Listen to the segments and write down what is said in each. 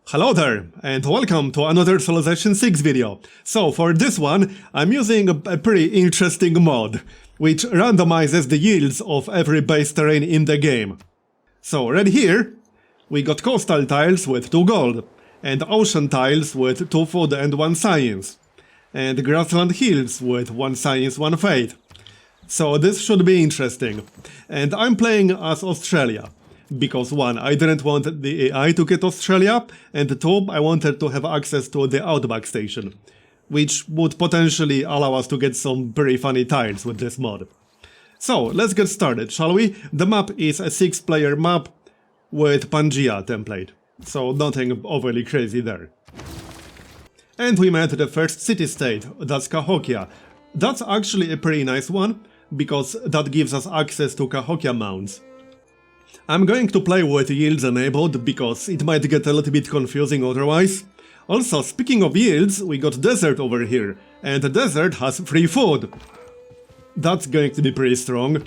Hello there, and welcome to another Civilization 6 video. So for this one, I'm using a pretty interesting mod, which randomizes the yields of every base terrain in the game. So right here, we got coastal tiles with 2 gold, and ocean tiles with 2 food and 1 science, and grassland hills with 1 science, 1 faith. So this should be interesting. And I'm playing as Australia. Because 1, I didn't want the AI to get Australia, and 2, I wanted to have access to the Outback station, which would potentially allow us to get some pretty funny tiles with this mod. So, let's get started, shall we? The map is a 6-player map with pangaea template, so nothing overly crazy there. And we met the first city-state, that's Cahokia. That's actually a pretty nice one, because that gives us access to Cahokia mounts. I'm going to play with yields enabled, because it might get a little bit confusing otherwise. Also, speaking of yields, we got desert over here, and the desert has free food. That's going to be pretty strong,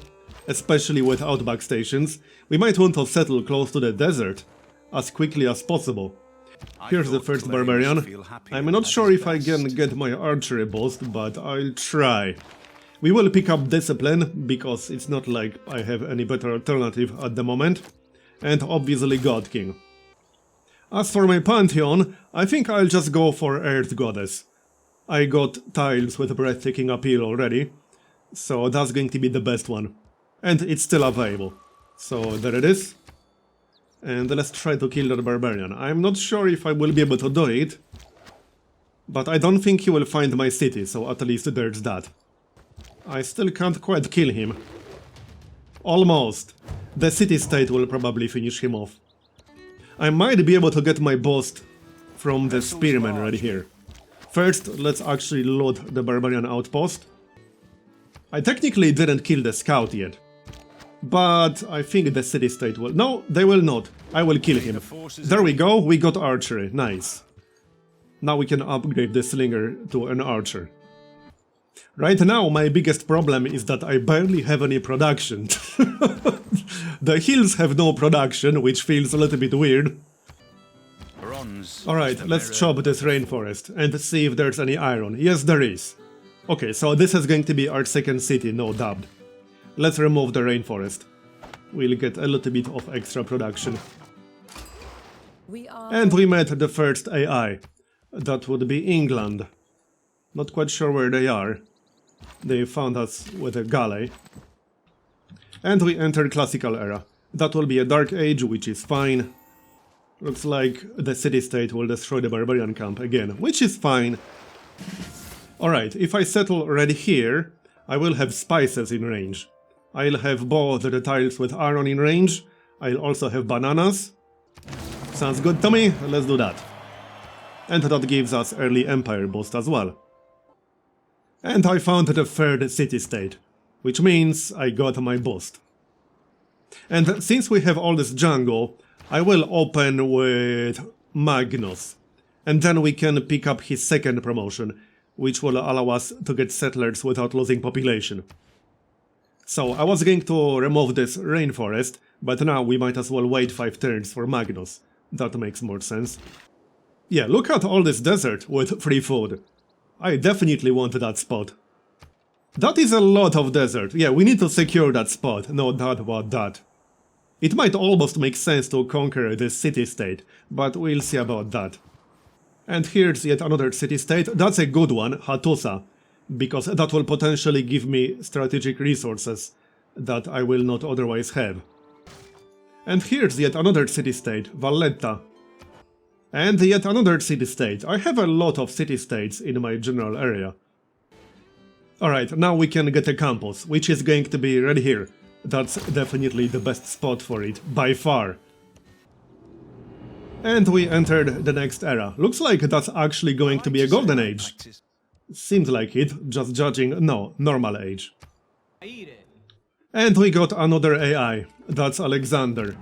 especially with Outback stations. We might want to settle close to the desert as quickly as possible. Here's the first Barbarian. I'm not sure if I can get my archery boost, but I'll try. We will pick up Discipline, because it's not like I have any better alternative at the moment, and obviously God King. As for my Pantheon, I think I'll just go for Earth Goddess. I got tiles with breathtaking appeal already, so that's going to be the best one. And it's still available. So there it is. And let's try to kill that Barbarian. I'm not sure if I will be able to do it, but I don't think he will find my city, so at least there's that. I still can't quite kill him. Almost. The city-state will probably finish him off. I might be able to get my boost from the spearman right here. First, let's actually load the Barbarian outpost. I technically didn't kill the scout yet, but I think the city-state will... No, they will not. I will kill him. There we go, we got archery. Nice. Now we can upgrade the slinger to an archer. Right now, my biggest problem is that I barely have any production. The hills have no production, which feels a little bit weird. Alright, let's chop this rainforest and see if there's any iron. Yes, there is. Okay, so this is going to be our second city, no doubt. Let's remove the rainforest. We'll get a little bit of extra production. And we met the first AI. That would be England. Not quite sure where they are. They found us with a galley. And we entered Classical Era. That will be a Dark Age, which is fine. Looks like the city-state will destroy the Barbarian camp again, which is fine. Alright, if I settle right here, I will have spices in range. I'll have both the tiles with iron in range. I'll also have bananas. Sounds good to me, let's do that. And that gives us early Empire boost as well. And I found the third city-state, which means I got my boost. And since we have all this jungle, I will open with Magnus. And then we can pick up his second promotion, which will allow us to get settlers without losing population. So I was going to remove this rainforest, but now we might as well wait 5 turns for Magnus. That makes more sense. Yeah, look at all this desert with free food. I definitely want that spot. That is a lot of desert. Yeah, we need to secure that spot, no doubt about that. It might almost make sense to conquer this city-state, but we'll see about that. And here's yet another city-state. That's a good one, Hattusa, because that will potentially give me strategic resources that I will not otherwise have. And here's yet another city-state, Valletta. And yet another city-state. I have a lot of city-states in my general area. Alright, now we can get a campus, which is going to be right here. That's definitely the best spot for it, by far. And we entered the next era. Looks like that's actually going to be a golden age. Seems like it, just judging... no, normal age. And we got another AI. That's Alexander.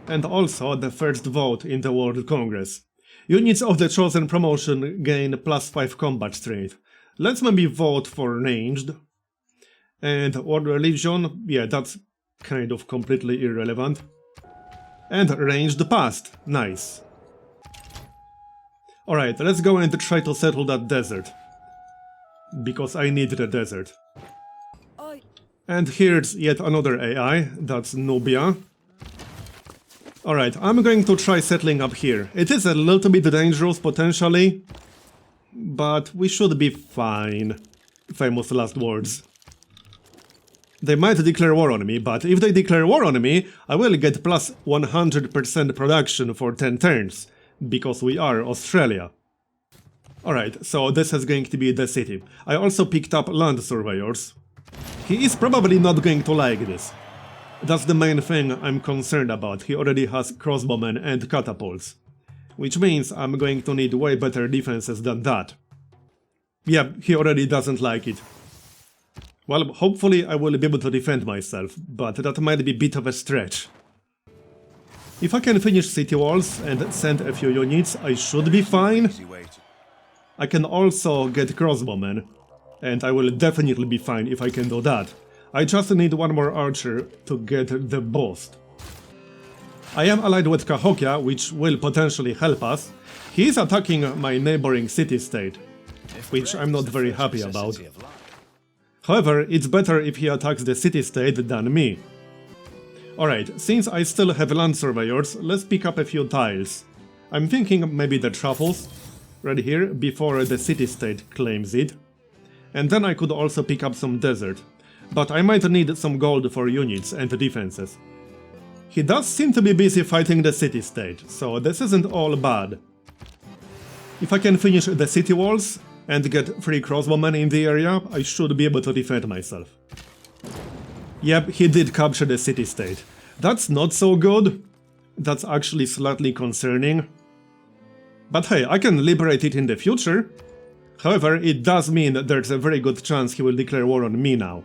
And also the first vote in the World Congress. Units of the chosen promotion gain +5 combat strength. Let's maybe vote for ranged. And World Religion, yeah, that's kind of completely irrelevant. And ranged past, nice. Alright, let's go and try to settle that desert. Because I need the desert. And here's yet another AI, that's Nubia. Alright, I'm going to try settling up here. It is a little bit dangerous potentially, but we should be fine. Famous last words. They might declare war on me, but if they declare war on me, I will get plus 100% production for 10 turns, because we are Australia. Alright, so this is going to be the city. I also picked up land surveyors. He is probably not going to like this. That's the main thing I'm concerned about. He already has crossbowmen and catapults. Which means I'm going to need way better defenses than that. Yeah, he already doesn't like it. Well, hopefully I will be able to defend myself, but that might be a bit of a stretch. If I can finish city walls and send a few units, I should be fine. I can also get crossbowmen, and I will definitely be fine if I can do that. I just need one more archer to get the boost. I am allied with Cahokia, which will potentially help us. He is attacking my neighboring city-state, which I'm not very happy about. However, it's better if he attacks the city-state than me. Alright, since I still have land surveyors, let's pick up a few tiles. I'm thinking maybe the truffles, right here, before the city-state claims it. And then I could also pick up some desert. But I might need some gold for units and defenses. He does seem to be busy fighting the city-state, so this isn't all bad. If I can finish the city walls and get 3 crossbowmen in the area, I should be able to defend myself. Yep, he did capture the city-state. That's not so good. That's actually slightly concerning. But hey, I can liberate it in the future. However, it does mean that there's a very good chance he will declare war on me now.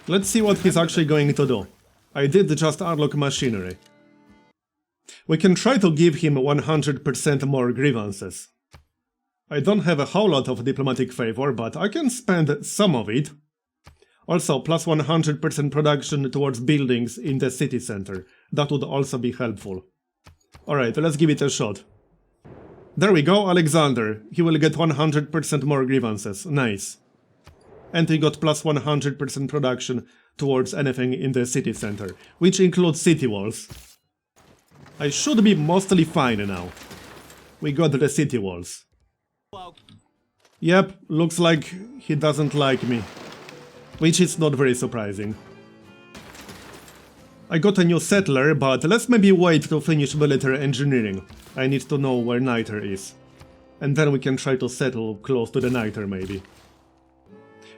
Let's see what he's actually going to do. I did just unlock machinery. We can try to give him 100% more grievances. I don't have a whole lot of diplomatic favor, but I can spend some of it. Also, plus 100% production towards buildings in the city center. That would also be helpful. Alright, let's give it a shot. There we go, Alexander. He will get 100% more grievances. Nice. And he got plus 100% production towards anything in the city center, which includes city walls. I should be mostly fine now. We got the city walls. Yep, looks like he doesn't like me. Which is not very surprising. I got a new settler, but let's maybe wait to finish military engineering. I need to know where Niter is. And then we can try to settle close to the Niter maybe.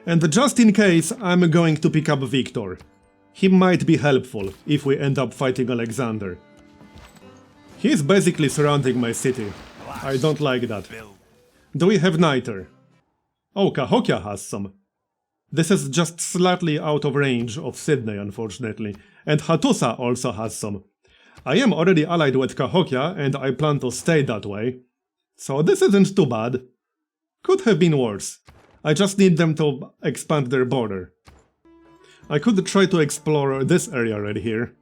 And just in case, I'm going to pick up Victor. He might be helpful if we end up fighting Alexander. He's basically surrounding my city. I don't like that. Do we have Niter? Oh, Cahokia has some. This is just slightly out of range of Sydney, unfortunately. And Hattusa also has some. I am already allied with Cahokia, and I plan to stay that way. So this isn't too bad. Could have been worse. I just need them to expand their border. I could try to explore this area right here.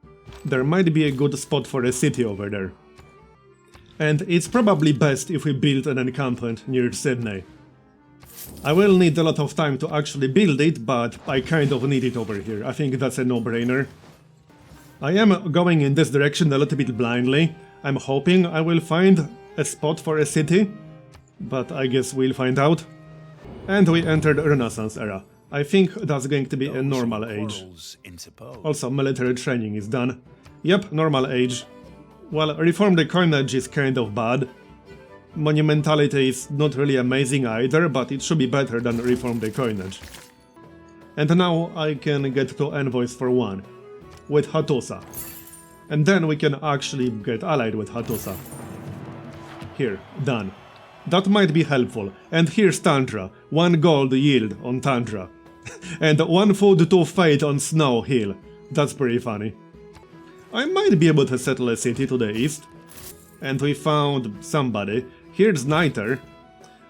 There might be a good spot for a city over there. And it's probably best if we build an encampment near Sydney. I will need a lot of time to actually build it, but I kind of need it over here. I think that's a no-brainer. I am going in this direction a little bit blindly. I'm hoping I will find a spot for a city, but I guess we'll find out. And we entered Renaissance era. I think that's going to be a normal age. Also, military training is done. Yep, normal age. Well, reformed coinage is kind of bad. Monumentality is not really amazing either, but it should be better than reformed coinage. And now I can get to envoys for 1. With Hattusa. And then we can actually get allied with Hattusa. Here, done. That might be helpful. And here's Tundra. 1 gold yield on Tundra. And 1 food to fate on Snow Hill. That's pretty funny. I might be able to settle a city to the east. And we found somebody. Here's Niter.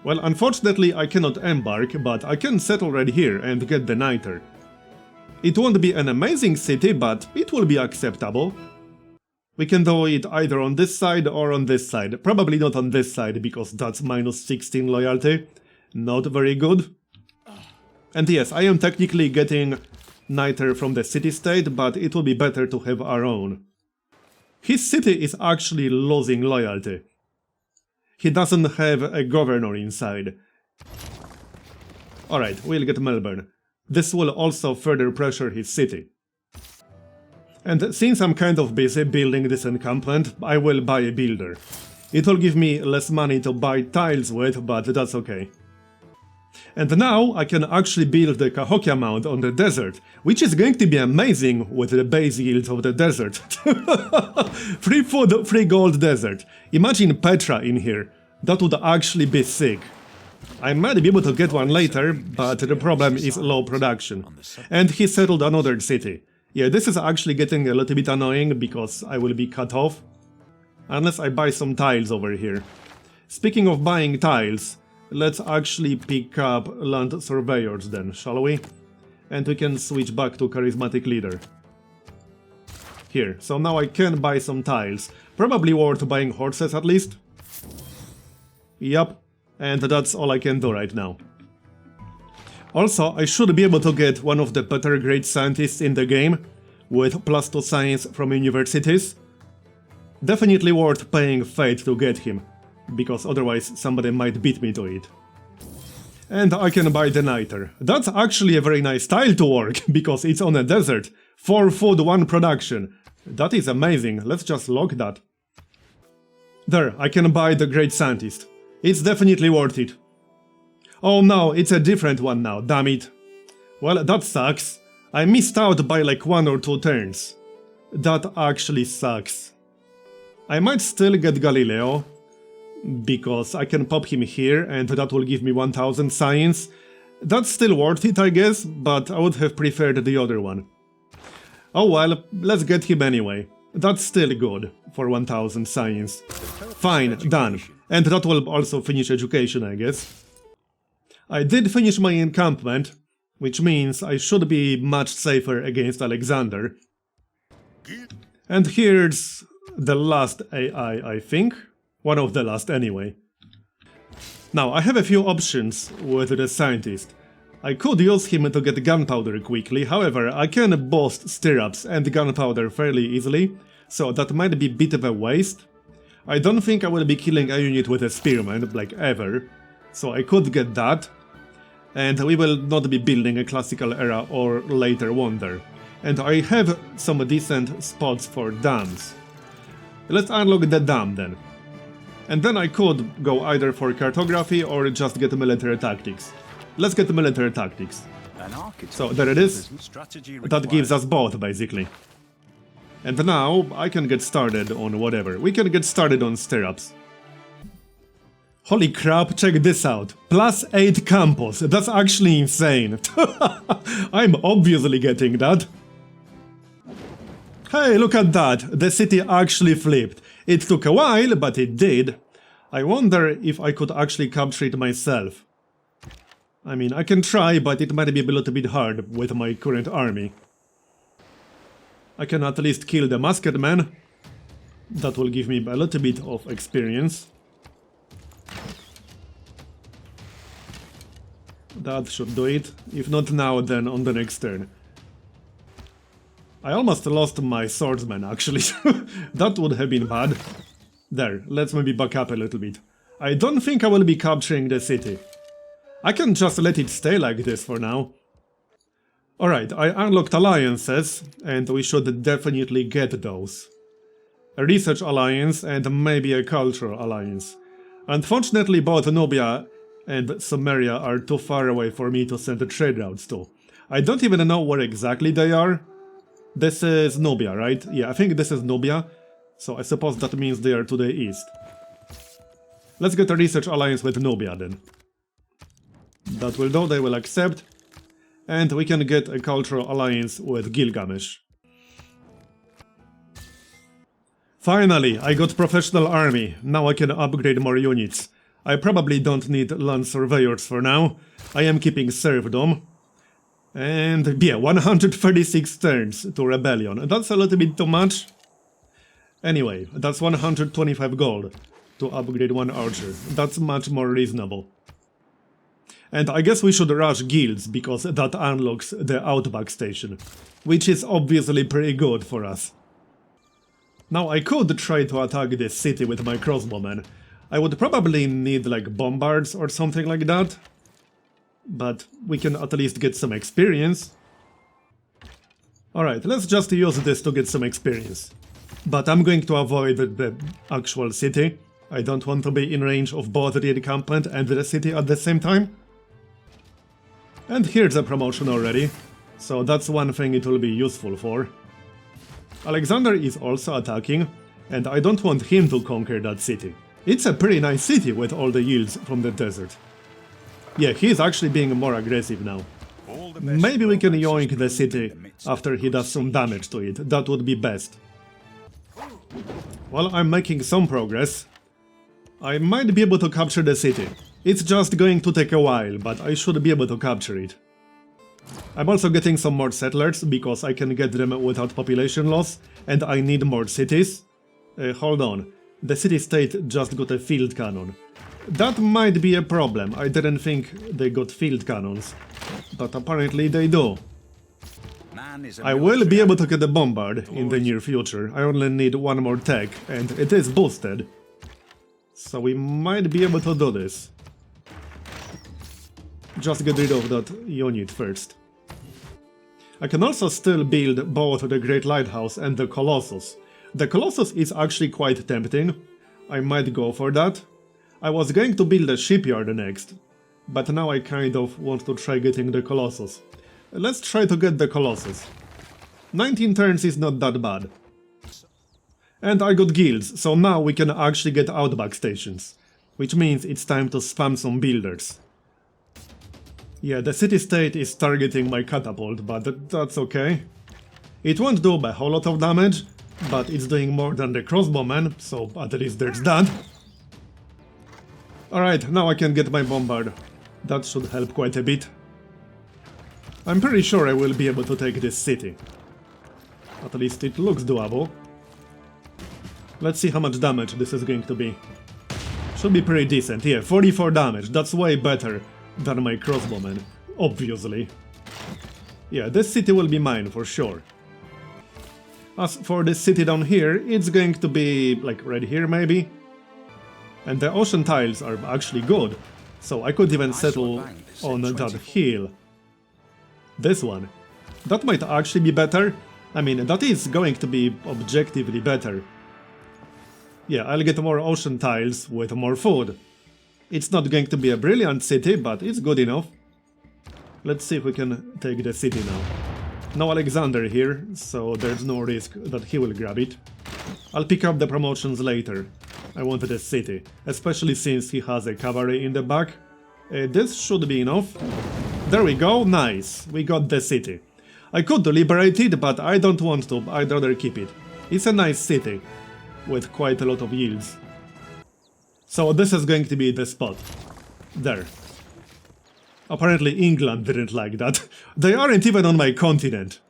Well, unfortunately I cannot embark, but I can settle right here and get the Niter. It won't be an amazing city, but it will be acceptable. We can do it either on this side or on this side. Probably not on this side, because that's minus 16 loyalty. Not very good. And yes, I am technically getting neither from the city-state, but it will be better to have our own. His city is actually losing loyalty. He doesn't have a governor inside. Alright, we'll get Melbourne. This will also further pressure his city. And since I'm kind of busy building this encampment, I will buy a builder. It will give me less money to buy tiles with, but that's okay. And now I can actually build the Cahokia Mount on the desert, which is going to be amazing with the base yields of the desert. Free food, free gold desert. Imagine Petra in here. That would actually be sick. I might be able to get one later, but the problem is low production. And he settled another city. Yeah, this is actually getting a little bit annoying because I will be cut off. Unless I buy some tiles over here. Speaking of buying tiles, let's actually pick up land surveyors then, shall we? And we can switch back to charismatic leader. Here, so now I can buy some tiles. Probably worth buying horses at least. Yup, and that's all I can do right now. Also, I should be able to get one of the better great scientists in the game, with +2 science from universities. Definitely worth paying fate to get him, because otherwise somebody might beat me to it. And I can buy the niter. That's actually a very nice tile to work, because it's on a desert. 4 food, 1 production. That is amazing, let's just log that. There, I can buy the great scientist. It's definitely worth it. Oh no, it's a different one now, damn it. Well, that sucks. I missed out by like 1 or 2 turns. That actually sucks. I might still get Galileo, because I can pop him here and that will give me 1000 science. That's still worth it, I guess, but I would have preferred the other one. Oh well, let's get him anyway. That's still good for 1000 science. Fine, done. And that will also finish education, I guess. I did finish my encampment, which means I should be much safer against Alexander. And here's the last AI, I think. One of the last anyway. Now, I have a few options with the scientist. I could use him to get gunpowder quickly, however, I can boost stirrups and gunpowder fairly easily, so that might be a bit of a waste. I don't think I will be killing a unit with a spearman, like ever, so I could get that. And we will not be building a classical era or later wonder. And I have some decent spots for dams. Let's unlock the dam then. And then I could go either for cartography or just get military tactics. Let's get military tactics. So there it is. That gives us both, basically. And now I can get started on whatever. We can get started on stirrups. Holy crap, check this out. +8 campus. That's actually insane. I'm obviously getting that. Hey, look at that. The city actually flipped. It took a while, but it did. I wonder if I could actually capture it myself. I mean, I can try, but it might be a little bit hard with my current army. I can at least kill the masked man. That will give me a little bit of experience. That should do it. If not now, then on the next turn. I almost lost my swordsman, actually. That would have been bad. There, let's maybe back up a little bit. I don't think I will be capturing the city. I can just let it stay like this for now. Alright, I unlocked alliances, and we should definitely get those. A research alliance and maybe a cultural alliance. Unfortunately, both Nubia and Sumeria are too far away for me to send trade routes to. I don't even know where exactly they are. This is Nubia, right? Yeah, I think this is Nubia. So I suppose that means they are to the east. Let's get a research alliance with Nubia then. That will do, they will accept. And we can get a cultural alliance with Gilgamesh. Finally, I got professional army. Now I can upgrade more units. I probably don't need land surveyors for now. I am keeping serfdom. And yeah, 136 turns to rebellion. That's a little bit too much. Anyway, that's 125 gold to upgrade one archer. That's much more reasonable. And I guess we should rush guilds, because that unlocks the Outback station, which is obviously pretty good for us. Now I could try to attack this city with my crossbowmen. I would probably need like bombards or something like that, but we can at least get some experience. Alright, let's just use this to get some experience. But I'm going to avoid the actual city. I don't want to be in range of both the encampment and the city at the same time. And here's a promotion already, so that's one thing it will be useful for. Alexander is also attacking, and I don't want him to conquer that city. It's a pretty nice city with all the yields from the desert. Yeah, he's actually being more aggressive now. Maybe we can yoink the city after he does some damage to it, that would be best. Well, I'm making some progress. I might be able to capture the city. It's just going to take a while, but I should be able to capture it. I'm also getting some more settlers, because I can get them without population loss, and I need more cities. Hold on, the city-state just got a field cannon. That might be a problem, I didn't think they got field cannons, but apparently they do. I will be able to get a bombard in the near future, I only need one more tech, and it is boosted. So we might be able to do this. Just get rid of that unit first. I can also still build both the Great Lighthouse and the Colossus. The Colossus is actually quite tempting. I might go for that. I was going to build a shipyard next, but now I kind of want to try getting the Colossus. Let's try to get the Colossus. 19 turns is not that bad. And I got guilds, so now we can actually get Outback stations, which means it's time to spam some builders. Yeah, the city-state is targeting my catapult, but that's okay. It won't do a whole lot of damage, but it's doing more than the crossbowman, so at least there's that. Alright, now I can get my bombard. That should help quite a bit. I'm pretty sure I will be able to take this city. At least it looks doable. Let's see how much damage this is going to be. Should be pretty decent, yeah, 44 damage, that's way better than my crossbowman, obviously. Yeah, this city will be mine for sure. As for this city down here, it's going to be like right here maybe. And the ocean tiles are actually good, so I could even settle on that hill. This one. That might actually be better. I mean, that is going to be objectively better. Yeah, I'll get more ocean tiles with more food. It's not going to be a brilliant city, but it's good enough. Let's see if we can take the city now. No Alexander here, so there's no risk that he will grab it. I'll pick up the promotions later. I wanted the city, especially since he has a cavalry in the back. This should be enough. There we go, nice, we got the city. I could liberate it, but I don't want to, I'd rather keep it. It's a nice city, with quite a lot of yields. So this is going to be the spot. There. Apparently England didn't like that. They aren't even on my continent.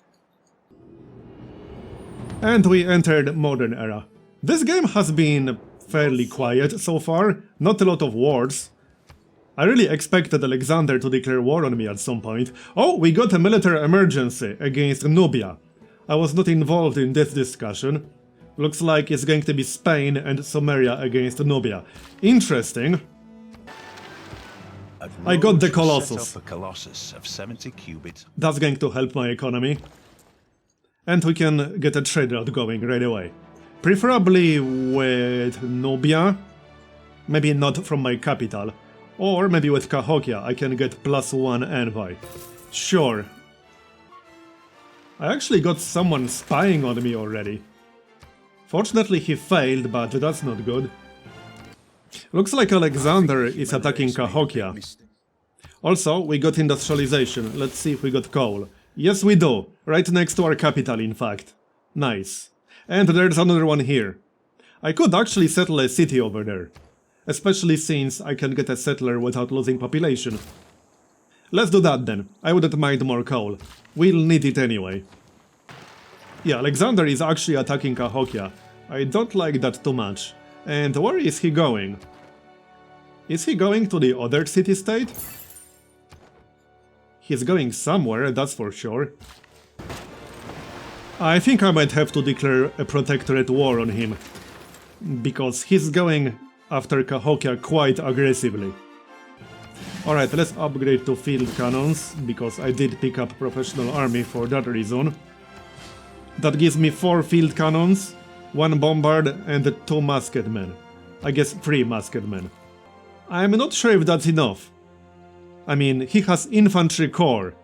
And we entered modern era. This game has been fairly quiet so far, not a lot of wars. I really expected Alexander to declare war on me at some point. Oh, we got a military emergency against Nubia. I was not involved in this discussion. Looks like it's going to be Spain and Sumeria against Nubia. Interesting. I got the Colossus. That's going to help my economy. And we can get a trade route going right away. Preferably with Nubia. Maybe not from my capital. Or maybe with Cahokia I can get +1 envoy. Sure. I actually got someone spying on me already. Fortunately he failed, but that's not good. Looks like Alexander is attacking Cahokia. Also, we got industrialization. Let's see if we got coal. Yes, we do. Right next to our capital, in fact. Nice. And there's another one here. I could actually settle a city over there. Especially since I can get a settler without losing population. Let's do that then. I wouldn't mind more coal. We'll need it anyway. Yeah, Alexander is actually attacking Cahokia. I don't like that too much. And where is he going? Is he going to the other city-state? He's going somewhere, that's for sure. I think I might have to declare a protectorate war on him, because he's going after Cahokia quite aggressively. Alright, let's upgrade to field cannons, because I did pick up professional army for that reason. That gives me 4 field cannons, 1 bombard and 2 musketmen. I guess 3 musketmen. I'm not sure if that's enough. I mean, he has infantry corps.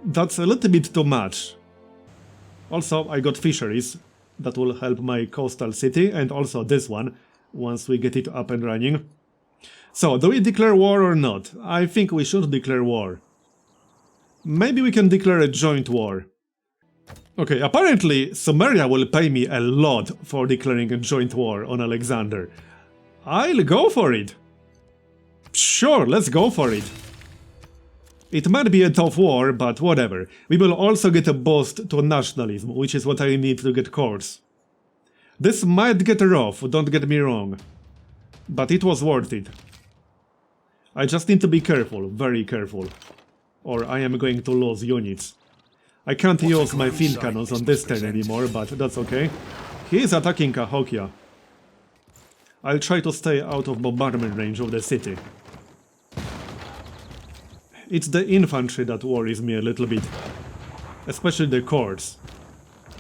That's a little bit too much. Also, I got fisheries. That will help my coastal city, and also this one, once we get it up and running. So, do we declare war or not? I think we should declare war. Maybe we can declare a joint war. Okay, apparently Sumeria will pay me a lot for declaring a joint war on Alexander. I'll go for it. Sure, let's go for it. It might be a tough war, but whatever. We will also get a boost to nationalism, which is what I need to get cores. This might get rough, don't get me wrong. But it was worth it. I just need to be careful, very careful. Or I am going to lose units. I can't use my field cannons on this turn anymore, but that's okay. He is attacking Cahokia. I'll try to stay out of bombardment range of the city. It's the infantry that worries me a little bit. Especially the corps.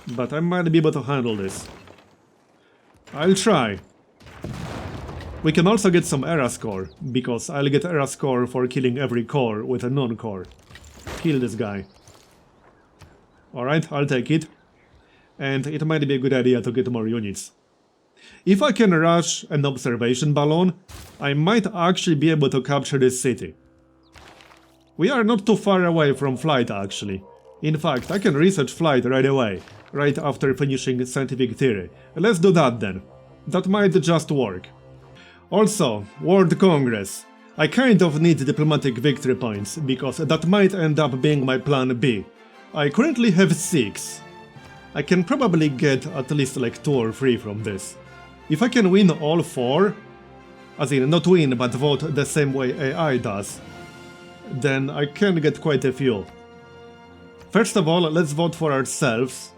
But I might be able to handle this. I'll try. We can also get some era score, because I'll get era score for killing every core with a non-core. Kill this guy. Alright, I'll take it. And it might be a good idea to get more units. If I can rush an observation balloon, I might actually be able to capture this city. We are not too far away from flight actually. In fact, I can research flight right away, right after finishing scientific theory. Let's do that then. That might just work. Also, World Congress. I kind of need diplomatic victory points, because that might end up being my plan B. I currently have 6. I can probably get at least like 2 or 3 from this. If I can win all 4, as in not win but vote the same way AI does, then I can get quite a few. First of all, let's vote for ourselves.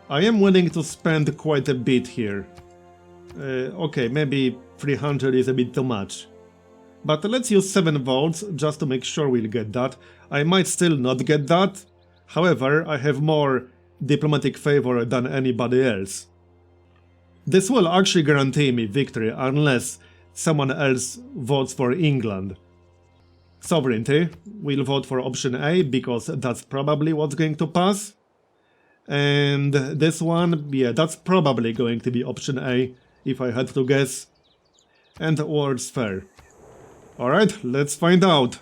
I am willing to spend quite a bit here. Okay, maybe 300 is a bit too much. But let's use 7 votes just to make sure we'll get that. I might still not get that. However, I have more diplomatic favor than anybody else. This will actually guarantee me victory unless someone else votes for England. Sovereignty, we'll vote for option A because that's probably what's going to pass. And this one, yeah, that's probably going to be option A if I had to guess. And World's Fair. Alright, let's find out.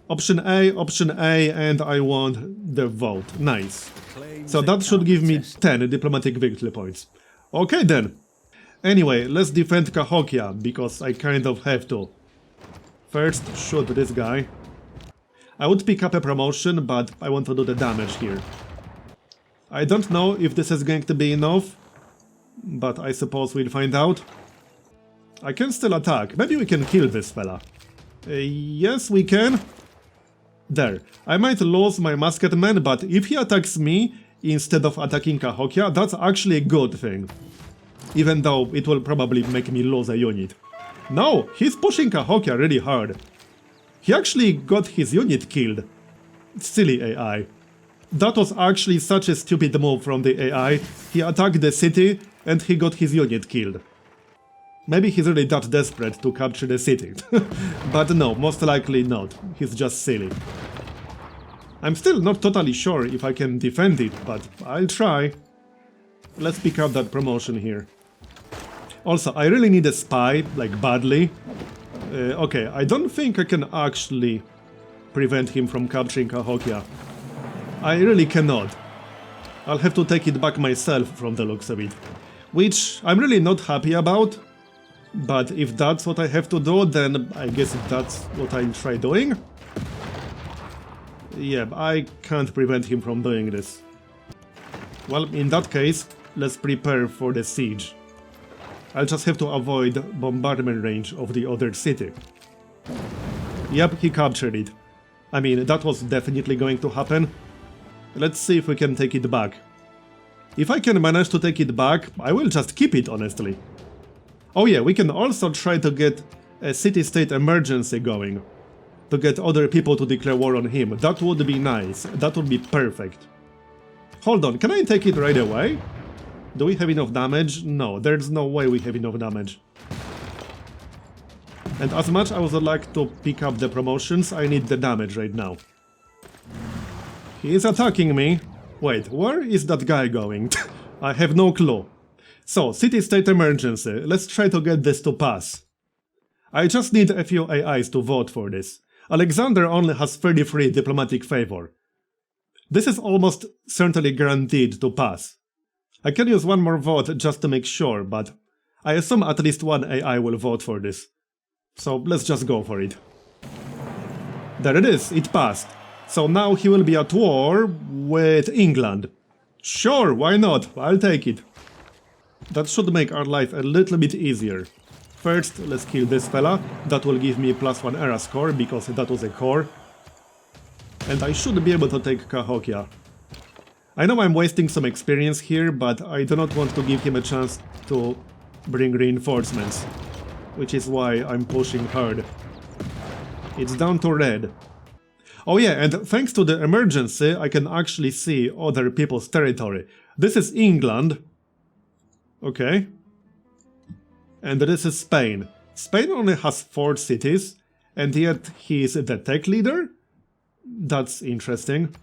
Option A, and I want the vote. Nice. So that should give me 10 diplomatic victory points. Okay then. Anyway, let's defend Cahokia, because I kind of have to. First, shoot this guy. I would pick up a promotion, but I want to do the damage here. I don't know if this is going to be enough, but I suppose we'll find out. I can still attack. Maybe we can kill this fella. Yes, we can. There. I might lose my musketman, but if he attacks me instead of attacking Cahokia, that's actually a good thing. Even though it will probably make me lose a unit. No, he's pushing Cahokia really hard. He actually got his unit killed. Silly AI. That was actually such a stupid move from the AI. He attacked the city and he got his unit killed. Maybe he's really that desperate to capture the city. But no, most likely not. He's just silly. I'm still not totally sure if I can defend it, but I'll try. Let's pick up that promotion here. Also, I really need a spy, like badly. Okay, I don't think I can actually prevent him from capturing Cahokia. I really cannot. I'll have to take it back myself from the looks of it. Which I'm really not happy about. But if that's what I have to do, then I guess that's what I'll try doing. Yeah, I can't prevent him from doing this. Well, in that case, let's prepare for the siege. I'll just have to avoid bombardment range of the other city. Yep, he captured it. I mean, that was definitely going to happen. Let's see if we can take it back. If I can manage to take it back, I will just keep it, honestly. Oh yeah, we can also try to get a city-state emergency going. To get other people to declare war on him. That would be nice. That would be perfect. Hold on, can I take it right away? Do we have enough damage? No, there's no way we have enough damage. And as much as I would like to pick up the promotions, I need the damage right now. He is attacking me. Wait, where is that guy going? I have no clue. So, city-state emergency. Let's try to get this to pass. I just need a few AIs to vote for this. Alexander only has 33 diplomatic favor. This is almost certainly guaranteed to pass. I can use one more vote just to make sure, but I assume at least one AI will vote for this. So let's just go for it. There it is, it passed. So now he will be at war with England. Sure, why not? I'll take it. That should make our life a little bit easier. First, let's kill this fella. That will give me +1 era score, because that was a core. And I should be able to take Cahokia. I know I'm wasting some experience here, but I do not want to give him a chance to bring reinforcements. Which is why I'm pushing hard. It's down to red. Oh yeah, and thanks to the emergency, I can actually see other people's territory. This is England. Okay. And this is Spain. Spain only has 4 cities, and yet he is the tech leader? That's interesting.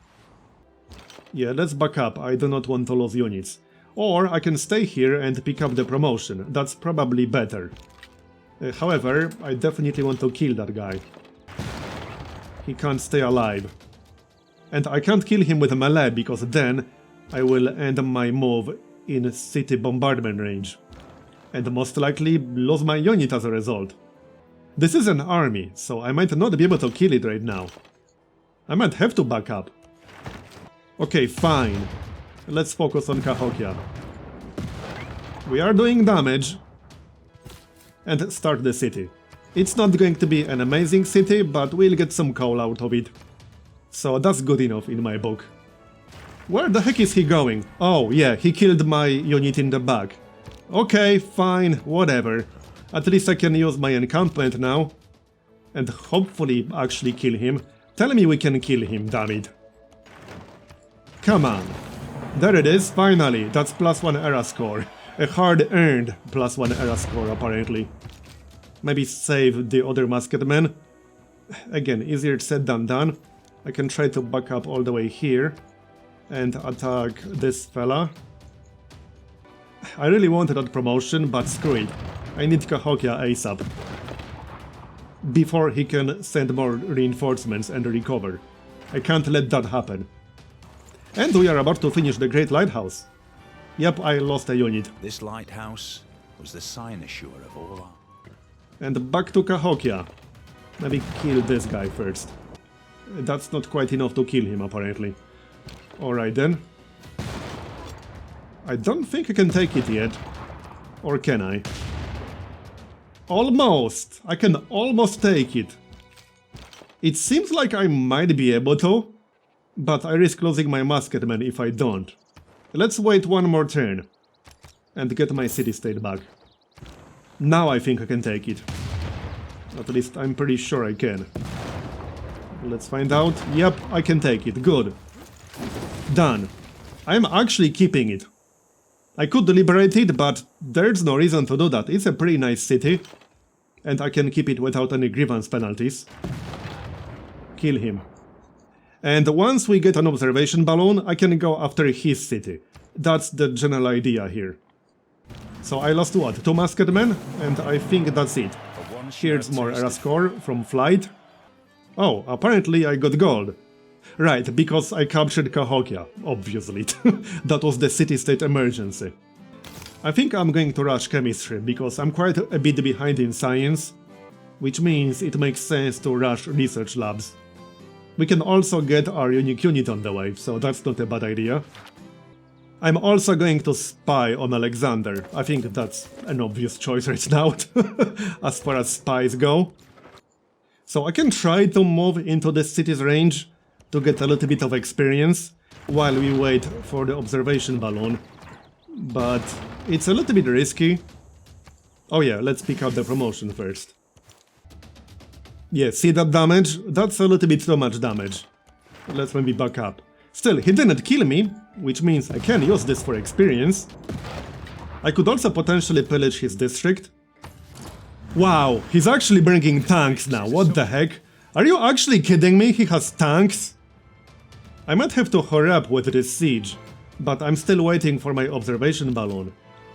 Yeah, let's back up, I do not want to lose units. Or I can stay here and pick up the promotion, that's probably better. However, I definitely want to kill that guy. He can't stay alive. And I can't kill him with a melee, because then I will end my move in city bombardment range. And most likely lose my unit as a result. This is an army, so I might not be able to kill it right now. I might have to back up. Okay, fine. Let's focus on Cahokia. We are doing damage. And start the city. It's not going to be an amazing city, but we'll get some coal out of it. So that's good enough in my book. Where the heck is he going? Oh yeah, he killed my unit in the back. Okay, fine, whatever. At least I can use my encampment now. And hopefully actually kill him. Tell me we can kill him, damn it. Come on. There it is, finally. That's +1 era score. A hard-earned +1 era score, apparently. Maybe save the other musketmen. Again, easier said than done. I can try to back up all the way here. And attack this fella. I really wanted that promotion, but screw it. I need Cahokia ASAP. Before he can send more reinforcements and recover. I can't let that happen. And we are about to finish the Great Lighthouse. Yep, I lost a unit. This lighthouse was the cynosure of all our... And back to Cahokia. Maybe kill this guy first. That's not quite enough to kill him, apparently. Alright then. I don't think I can take it yet. Or can I? Almost! I can almost take it. It seems like I might be able to, but I risk losing my musketmen if I don't. Let's wait one more turn. And get my city-state back. Now I think I can take it. At least I'm pretty sure I can. Let's find out. Yep, I can take it. Good. Done. I'm actually keeping it. I could liberate it, but there's no reason to do that. It's a pretty nice city. And I can keep it without any grievance penalties. Kill him. And once we get an observation balloon, I can go after his city. That's the general idea here. So I lost what? 2 musketmen? And I think that's it. Here's more era score from flight. Oh, apparently I got gold. Right, because I captured Cahokia, obviously. That was the city-state emergency. I think I'm going to rush chemistry, because I'm quite a bit behind in science, which means it makes sense to rush research labs. We can also get our unique unit on the way, so that's not a bad idea. I'm also going to spy on Alexander. I think that's an obvious choice right now, as far as spies go. So I can try to move into the city's range to get a little bit of experience while we wait for the observation balloon. But it's a little bit risky. Oh yeah, let's pick up the promotion first. Yeah, see that damage? That's a little bit too much damage. Let's maybe back up. Still, he didn't kill me, which means I can use this for experience. I could also potentially pillage his district. Wow, he's actually bringing tanks now, what the heck? Are you actually kidding me? He has tanks? I might have to hurry up with this siege, but I'm still waiting for my observation balloon.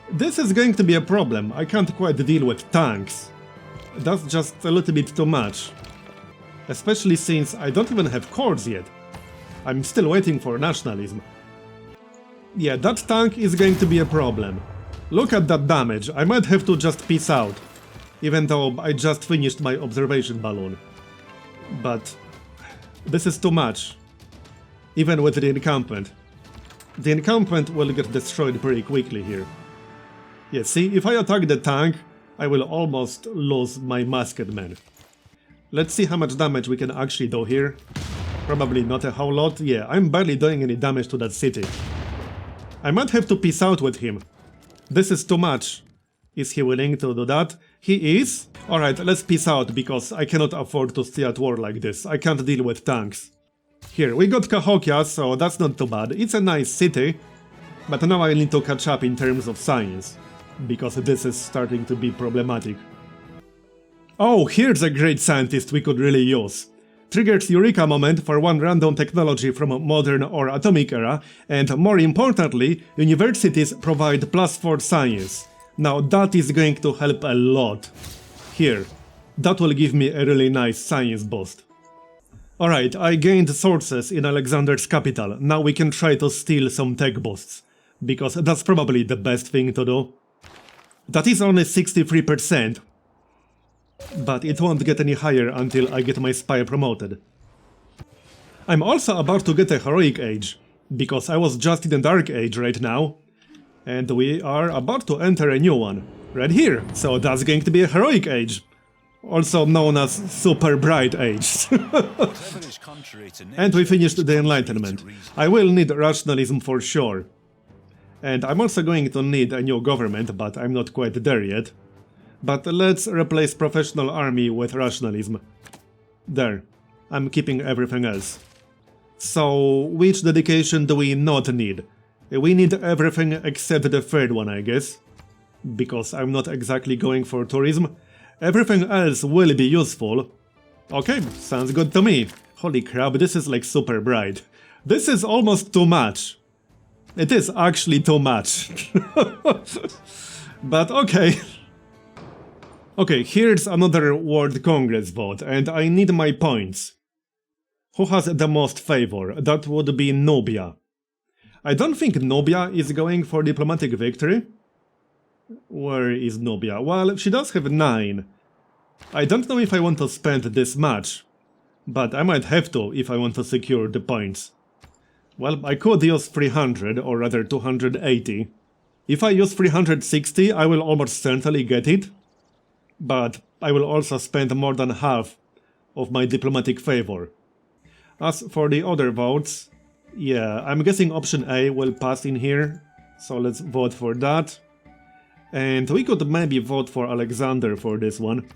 This is going to be a problem, I can't quite deal with tanks. That's just a little bit too much. Especially since I don't even have cores yet. I'm still waiting for nationalism. Yeah, that tank is going to be a problem. Look at that damage, I might have to just peace out. Even though I just finished my observation balloon. But this is too much. Even with the encampment. The encampment will get destroyed pretty quickly here. Yeah, see, if I attack the tank, I will almost lose my musketmen. Let's see how much damage we can actually do here. Probably not a whole lot. Yeah, I'm barely doing any damage to that city. I might have to peace out with him. This is too much. Is he willing to do that? He is? Alright, let's peace out, because I cannot afford to stay at war like this. I can't deal with tanks. Here, we got Cahokia, so that's not too bad. It's a nice city. But now I need to catch up in terms of science. Because this is starting to be problematic. Oh, here's a great scientist we could really use. Triggers Eureka moment for one random technology from modern or atomic era, and more importantly, universities provide +4 science. Now that is going to help a lot. Here, that will give me a really nice science boost. Alright, I gained sources in Alexander's capital, now we can try to steal some tech boosts. Because that's probably the best thing to do. That is only 63%. But it won't get any higher until I get my spy promoted. I'm also about to get a heroic age, because I was just in a dark age right now. And we are about to enter a new one, right here, so that's going to be a heroic age. Also known as super bright age. And we finished the Enlightenment. I will need rationalism for sure. And I'm also going to need a new government, but I'm not quite there yet. But let's replace professional army with rationalism. There. I'm keeping everything else. So, which dedication do we not need? We need everything except the third one, I guess. Because I'm not exactly going for tourism. Everything else will be useful. Okay, sounds good to me. Holy crap, this is like super bright. This is almost too much. It is actually too much. But okay. Okay, here's another World Congress vote, and I need my points. Who has the most favor? That would be Nubia. I don't think Nubia is going for diplomatic victory. Where is Nubia? Well, she does have 9. I don't know if I want to spend this much, but I might have to if I want to secure the points. Well, I could use 300, or rather 280. If I use 360, I will almost certainly get it. But I will also spend more than half of my diplomatic favor. As for the other votes, yeah, I'm guessing option A will pass in here, so let's vote for that. And we could maybe vote for Alexander for this one.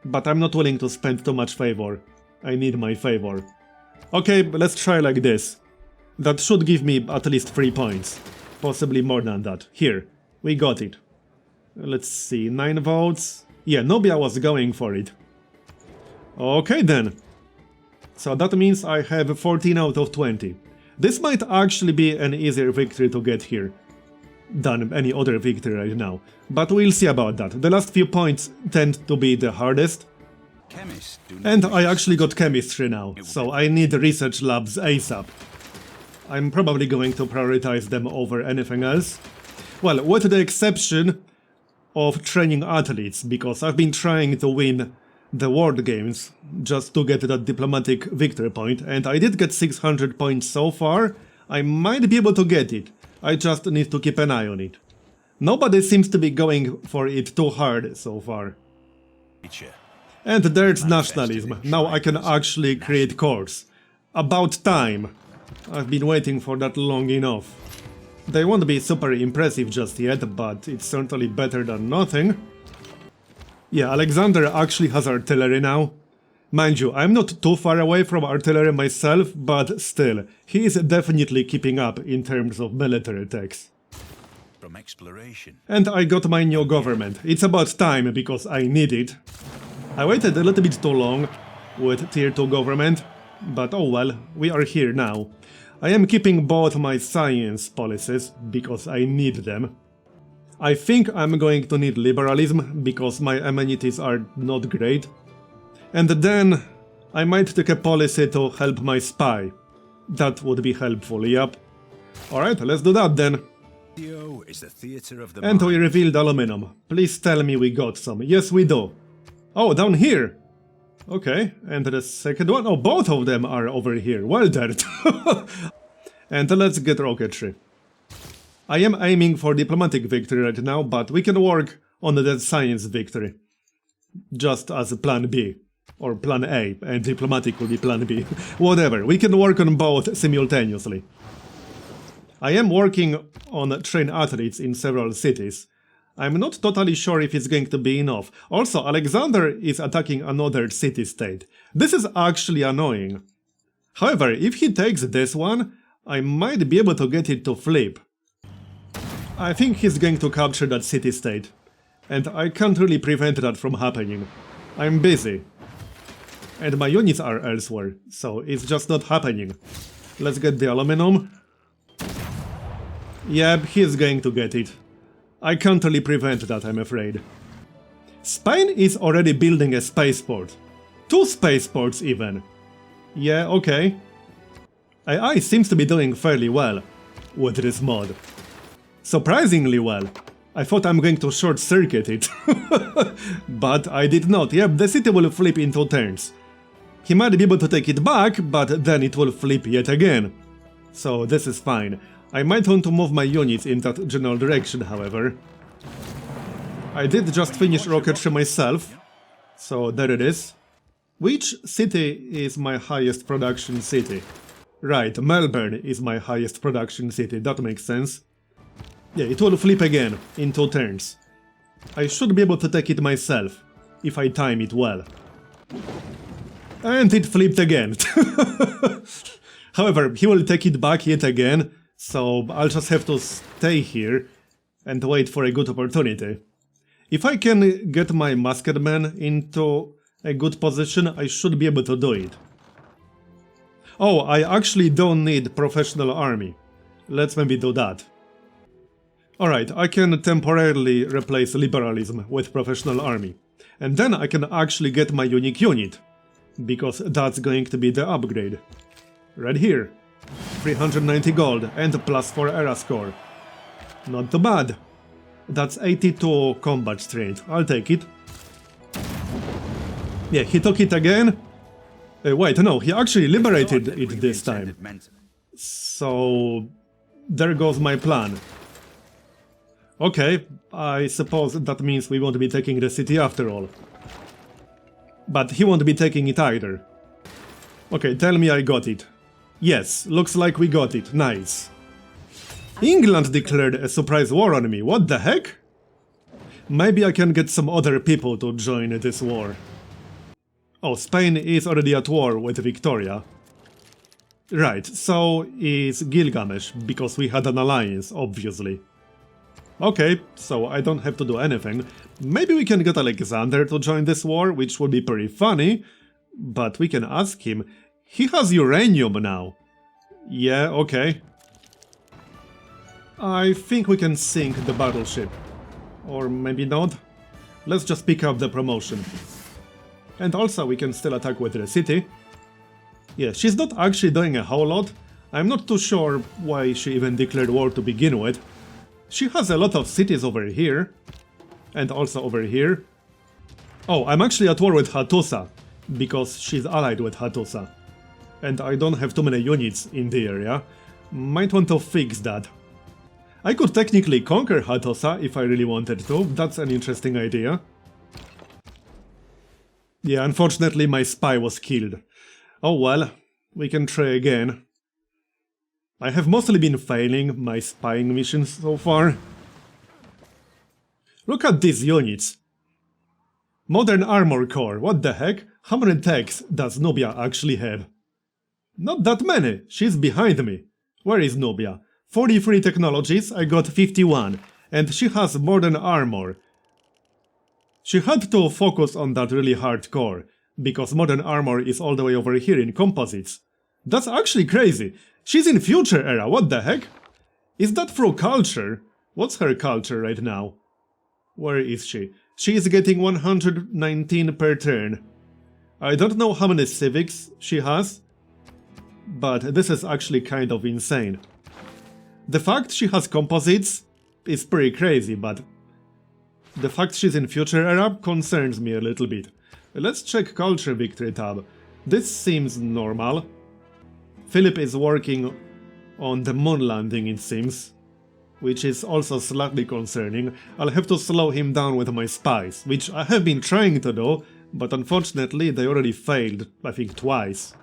But I'm not willing to spend too much favor. I need my favor. Okay, let's try like this. That should give me at least 3 points. Possibly more than that. Here, we got it. Let's see, 9 votes. Yeah, Nubia was going for it. Okay then. So that means I have 14 out of 20. This might actually be an easier victory to get here than any other victory right now. But we'll see about that. The last few points tend to be the hardest. And I actually got chemistry now, so I need research labs ASAP. I'm probably going to prioritize them over anything else. Well, with the exception of training athletes, because I've been trying to win the World Games just to get that diplomatic victory point, and I did get 600 points so far. I might be able to get it, I just need to keep an eye on it. Nobody seems to be going for it too hard so far. And there's nationalism. Now I can actually create cores. About time. I've been waiting for that long enough. They won't be super impressive just yet, but it's certainly better than nothing. Yeah, Alexander actually has artillery now. Mind you, I'm not too far away from artillery myself, but still, he is definitely keeping up in terms of military techs. From exploration. And I got my new government. It's about time, because I need it. I waited a little bit too long with tier 2 government, but oh well, we are here now. I am keeping both my science policies, because I need them. I think I'm going to need liberalism, because my amenities are not great. And then I might take a policy to help my spy. That would be helpful, yep. Alright, let's do that then. Is the theater of the And we mind. revealed aluminum. Please tell me we got some. Yes, we do. Oh, down here. Okay, and the second one. Oh, both of them are over here. Well done. And let's get rocketry. I am aiming for diplomatic victory right now, but we can work on the science victory. Just as a plan B. Or plan A, and diplomatic will be plan B. Whatever, we can work on both simultaneously. I am working on train athletes in several cities. I'm not totally sure if it's going to be enough. Also, Alexander is attacking another city-state. This is actually annoying. However, if he takes this one, I might be able to get it to flip. I think he's going to capture that city-state. And I can't really prevent that from happening. I'm busy. And my units are elsewhere, so it's just not happening. Let's get the aluminum. Yep, he's going to get it. I can't really prevent that, I'm afraid. Spain is already building a spaceport. 2 spaceports even. Yeah, okay. AI seems to be doing fairly well with this mod. Surprisingly well. I thought I'm going to short-circuit it. But I did not. Yep, the city will flip in 2 turns. He might be able to take it back, but then it will flip yet again. So this is fine. I might want to move my units in that general direction, however. I did just finish rocketry myself. So there it is. Which city is my highest production city? Right, Melbourne is my highest production city, that makes sense. Yeah, it will flip again, in 2 turns. I should be able to take it myself, if I time it well. And it flipped again. However, he will take it back yet again, so I'll just have to stay here and wait for a good opportunity. If I can get my musketmen into a good position, I should be able to do it. Oh, I actually don't need professional army. Let's maybe do that. Alright, I can temporarily replace liberalism with professional army. And then I can actually get my unique unit. Because that's going to be the upgrade. Right here. 390 gold and +4 era score. Not too bad. That's 82 combat strength. I'll take it. Yeah, he took it again. Wait, no, he actually liberated it this time. So there goes my plan. Okay, I suppose that means we won't be taking the city after all. But he won't be taking it either. Okay, tell me I got it. Yes, looks like we got it. Nice. England declared a surprise war on me. What the heck? Maybe I can get some other people to join this war. Oh, Spain is already at war with Victoria. Right, so is Gilgamesh, because we had an alliance, obviously. Okay, so I don't have to do anything. Maybe we can get Alexander to join this war, which would be pretty funny. But we can ask him. He has uranium now. Yeah, okay. I think we can sink the battleship. Or maybe not. Let's just pick up the promotion. And also we can still attack with the city. Yeah, she's not actually doing a whole lot. I'm not too sure why she even declared war to begin with. She has a lot of cities over here. And also over here. Oh, I'm actually at war with Hattusa. Because she's allied with Hattusa. And I don't have too many units in the area. Might want to fix that. I could technically conquer Hatosa if I really wanted to. That's an interesting idea. Yeah, unfortunately my spy was killed. Oh well, we can try again. I have mostly been failing my spying missions so far. Look at these units. Modern armor core, what the heck? How many techs does Nubia actually have? Not that many, she's behind me. Where is Nubia? 43 technologies, I got 51, and she has modern armor. She had to focus on that really hard core, because modern armor is all the way over here in composites. That's actually crazy. She's in future era, what the heck? Is that through culture? What's her culture right now? Where is she? She is getting 119 per turn. I don't know how many civics she has, but this is actually kind of insane. The fact she has composites is pretty crazy, but the fact she's in future era concerns me a little bit. Let's check culture victory tab. This seems normal. Philip is working on the moon landing, it seems, which is also slightly concerning. I'll have to slow him down with my spies, which I have been trying to do, but unfortunately they already failed, I think twice.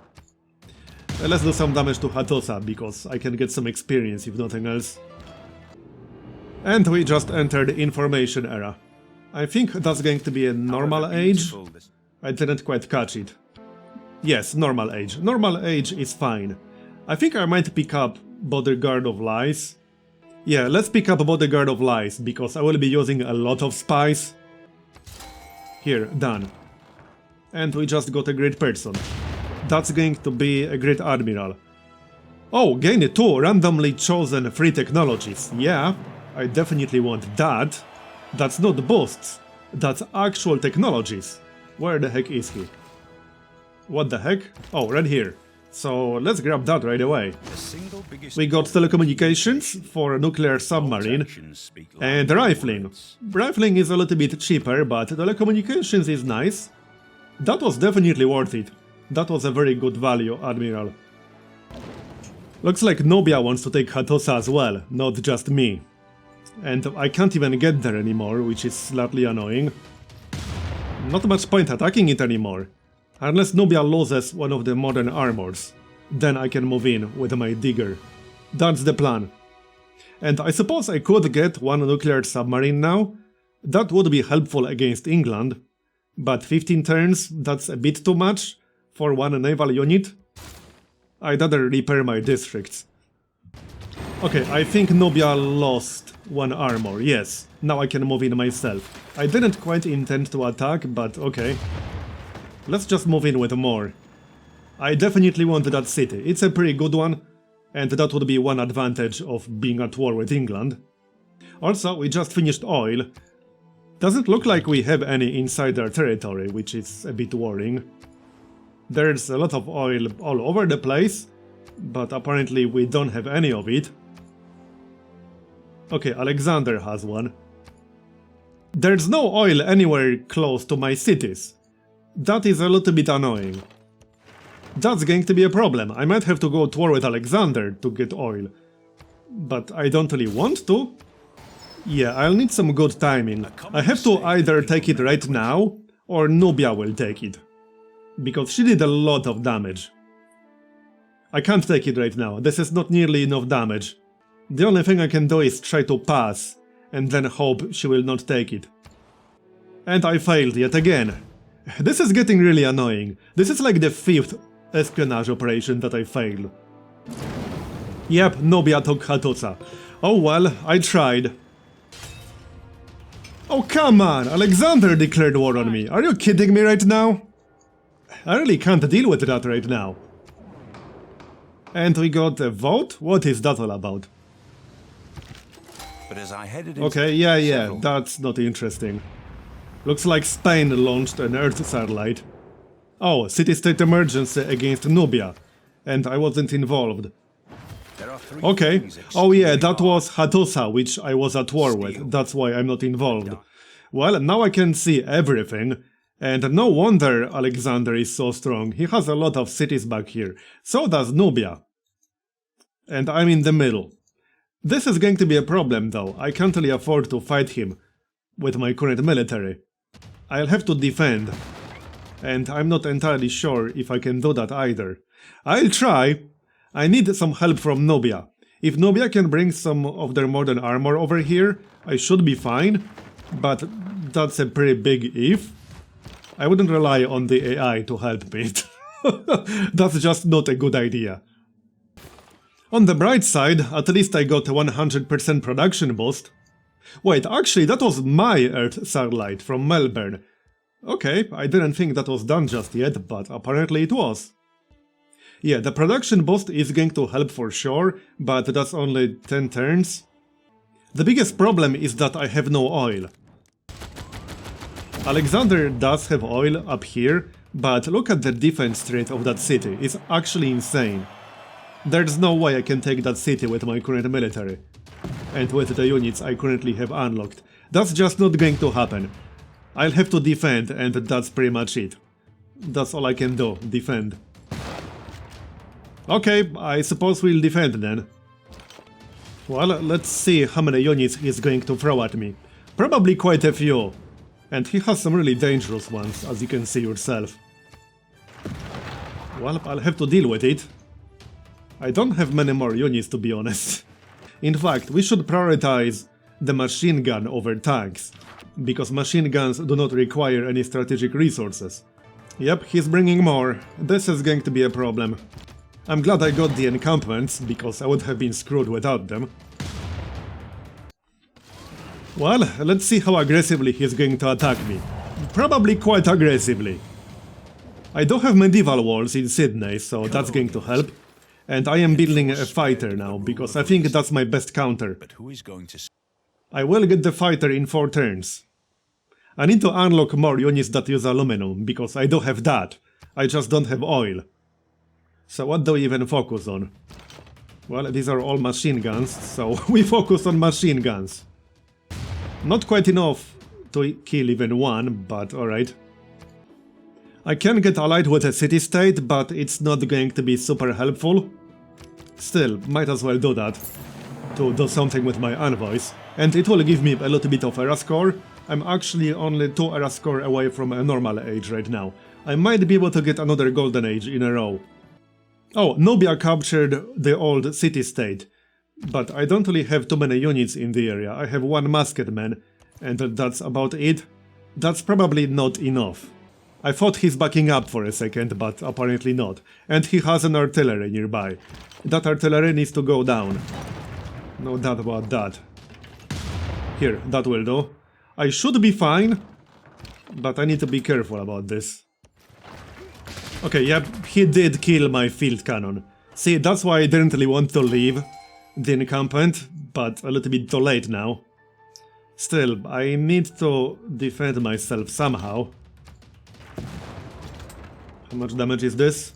Let's do some damage to Hatosa, because I can get some experience if nothing else. And we just entered information era. I think that's going to be a normal age. I didn't quite catch it. Yes, normal age. Normal age is fine. I think I might pick up Bodyguard of Lies. Yeah, let's pick up Bodyguard of Lies, because I will be using a lot of spies. Here, done. And we just got a great person. That's going to be a great admiral. Oh, gain 2 randomly chosen free technologies. Yeah, I definitely want that. That's not boosts. That's actual technologies. Where the heck is he? What the heck? Oh, right here. So let's grab that right away. We got telecommunications for a nuclear submarine and rifling. Rifling is a little bit cheaper, but telecommunications is nice. That was definitely worth it. That was a very good value, Admiral. Looks like Nubia wants to take Hatosa as well, not just me. And I can't even get there anymore, which is slightly annoying. Not much point attacking it anymore. Unless Nubia loses one of the modern armors. Then I can move in with my digger. That's the plan. And I suppose I could get one nuclear submarine now. That would be helpful against England. But 15 turns, that's a bit too much for one naval unit. I'd rather repair my districts. Okay, I think Nubia lost one armor, yes. Now I can move in myself. I didn't quite intend to attack, but okay. Let's just move in with more. I definitely want that city. It's a pretty good one, and that would be one advantage of being at war with England. Also, we just finished oil. Doesn't look like we have any insider territory, which is a bit worrying. There's a lot of oil all over the place, but apparently we don't have any of it. Okay, Alexander has one. There's no oil anywhere close to my cities. That is a little bit annoying. That's going to be a problem. I might have to go to war with Alexander to get oil. But I don't really want to. Yeah, I'll need some good timing. I have to either take it right now, or Nubia will take it. Because she did a lot of damage. I can't take it right now. This is not nearly enough damage. The only thing I can do is try to pass, and then hope she will not take it. And I failed yet again. This is getting really annoying. This is like the 5th espionage operation that I failed. Yep, Nubia took Hatosa. Oh well, I tried. Oh come on, Alexander declared war on me. Are you kidding me right now? I really can't deal with that right now. And we got a vote? What is that all about? But as I headed into Okay, yeah, that's not interesting. Looks like Spain launched an Earth satellite. Oh, city-state emergency against Nubia. And I wasn't involved. There are 3 Okay. things Oh yeah, extremely that was Hatosa, which I was at war with. That's why I'm not involved. Well, now I can see everything. And no wonder Alexander is so strong. He has a lot of cities back here. So does Nubia. And I'm in the middle. This is going to be a problem though, I can't really afford to fight him with my current military. I'll have to defend, and I'm not entirely sure if I can do that either. I'll try. I need some help from Nubia. If Nubia can bring some of their modern armor over here, I should be fine, but that's a pretty big if. I wouldn't rely on the AI to help me. That's just not a good idea. On the bright side, at least I got a 100% production boost. Wait, actually that was my Earth satellite from Melbourne. Okay, I didn't think that was done just yet, but apparently it was. Yeah, the production boost is going to help for sure, but that's only 10 turns. The biggest problem is that I have no oil. Alexander does have oil up here, but look at the defense rate of that city, it's actually insane. There's no way I can take that city with my current military. And with the units I currently have unlocked. That's just not going to happen. I'll have to defend, and that's pretty much it. That's all I can do, defend. Okay, I suppose we'll defend then. Well, let's see how many units he's going to throw at me. Probably quite a few. And he has some really dangerous ones, as you can see yourself. Well, I'll have to deal with it. I don't have many more units, to be honest. In fact, we should prioritize the machine gun over tanks, because machine guns do not require any strategic resources. Yep, he's bringing more. This is going to be a problem. I'm glad I got the encampments, because I would have been screwed without them. Well, let's see how aggressively he's going to attack me. Probably quite aggressively. I do have medieval walls in Sydney, so that's going to help. And I am building a fighter now, because I think that's my best counter. But who is going to... I will get the fighter in 4 turns. I need to unlock more units that use aluminum, because I do have that. I just don't have oil. So what do we even focus on? Well, these are all machine guns, so we focus on machine guns. Not quite enough to kill even one, but alright. I can get allied with a city-state, but it's not going to be super helpful. Still, might as well do that, to do something with my envoys. And it will give me a little bit of era score. I'm actually only 2 era score away from a normal age right now. I might be able to get another golden age in a row. Oh, Nubia captured the old city-state. But I don't really have too many units in the area. I have 1 musketman, and that's about it. That's probably not enough. I thought he's backing up for a second, but apparently not. And he has an artillery nearby. That artillery needs to go down. No doubt about that. Here, that will do. I should be fine, but I need to be careful about this. Okay, yep, he did kill my field cannon. See, that's why I didn't really want to leave the encampment, but a little bit too late now. Still, I need to defend myself somehow. How much damage is this?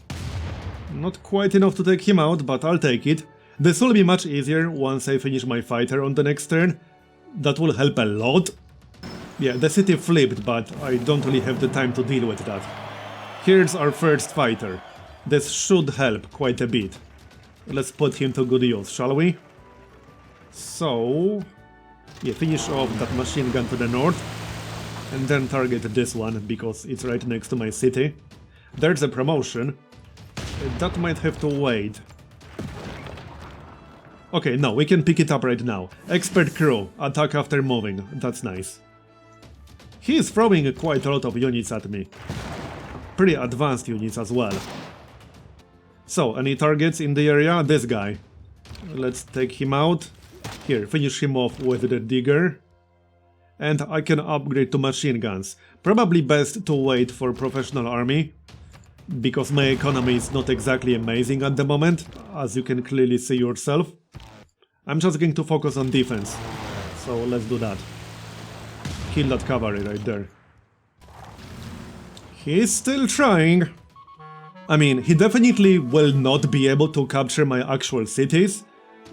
Not quite enough to take him out, but I'll take it. This will be much easier once I finish my fighter on the next turn. That will help a lot. Yeah, the city flipped, but I don't really have the time to deal with that. Here's our first fighter. This should help quite a bit. Let's put him to good use, shall we? So... yeah, finish off that machine gun to the north. And then target this one, because it's right next to my city. There's a promotion. That might have to wait. Okay, no, we can pick it up right now. Expert crew, attack after moving. That's nice. He is throwing quite a lot of units at me. Pretty advanced units as well. So, any targets in the area? This guy. Let's take him out. Here, finish him off with the digger. And I can upgrade to machine guns. Probably best to wait for professional army, because my economy is not exactly amazing at the moment, as you can clearly see yourself. I'm just going to focus on defense, so let's do that. Kill that cavalry right there. He's still trying. I mean, he definitely will not be able to capture my actual cities,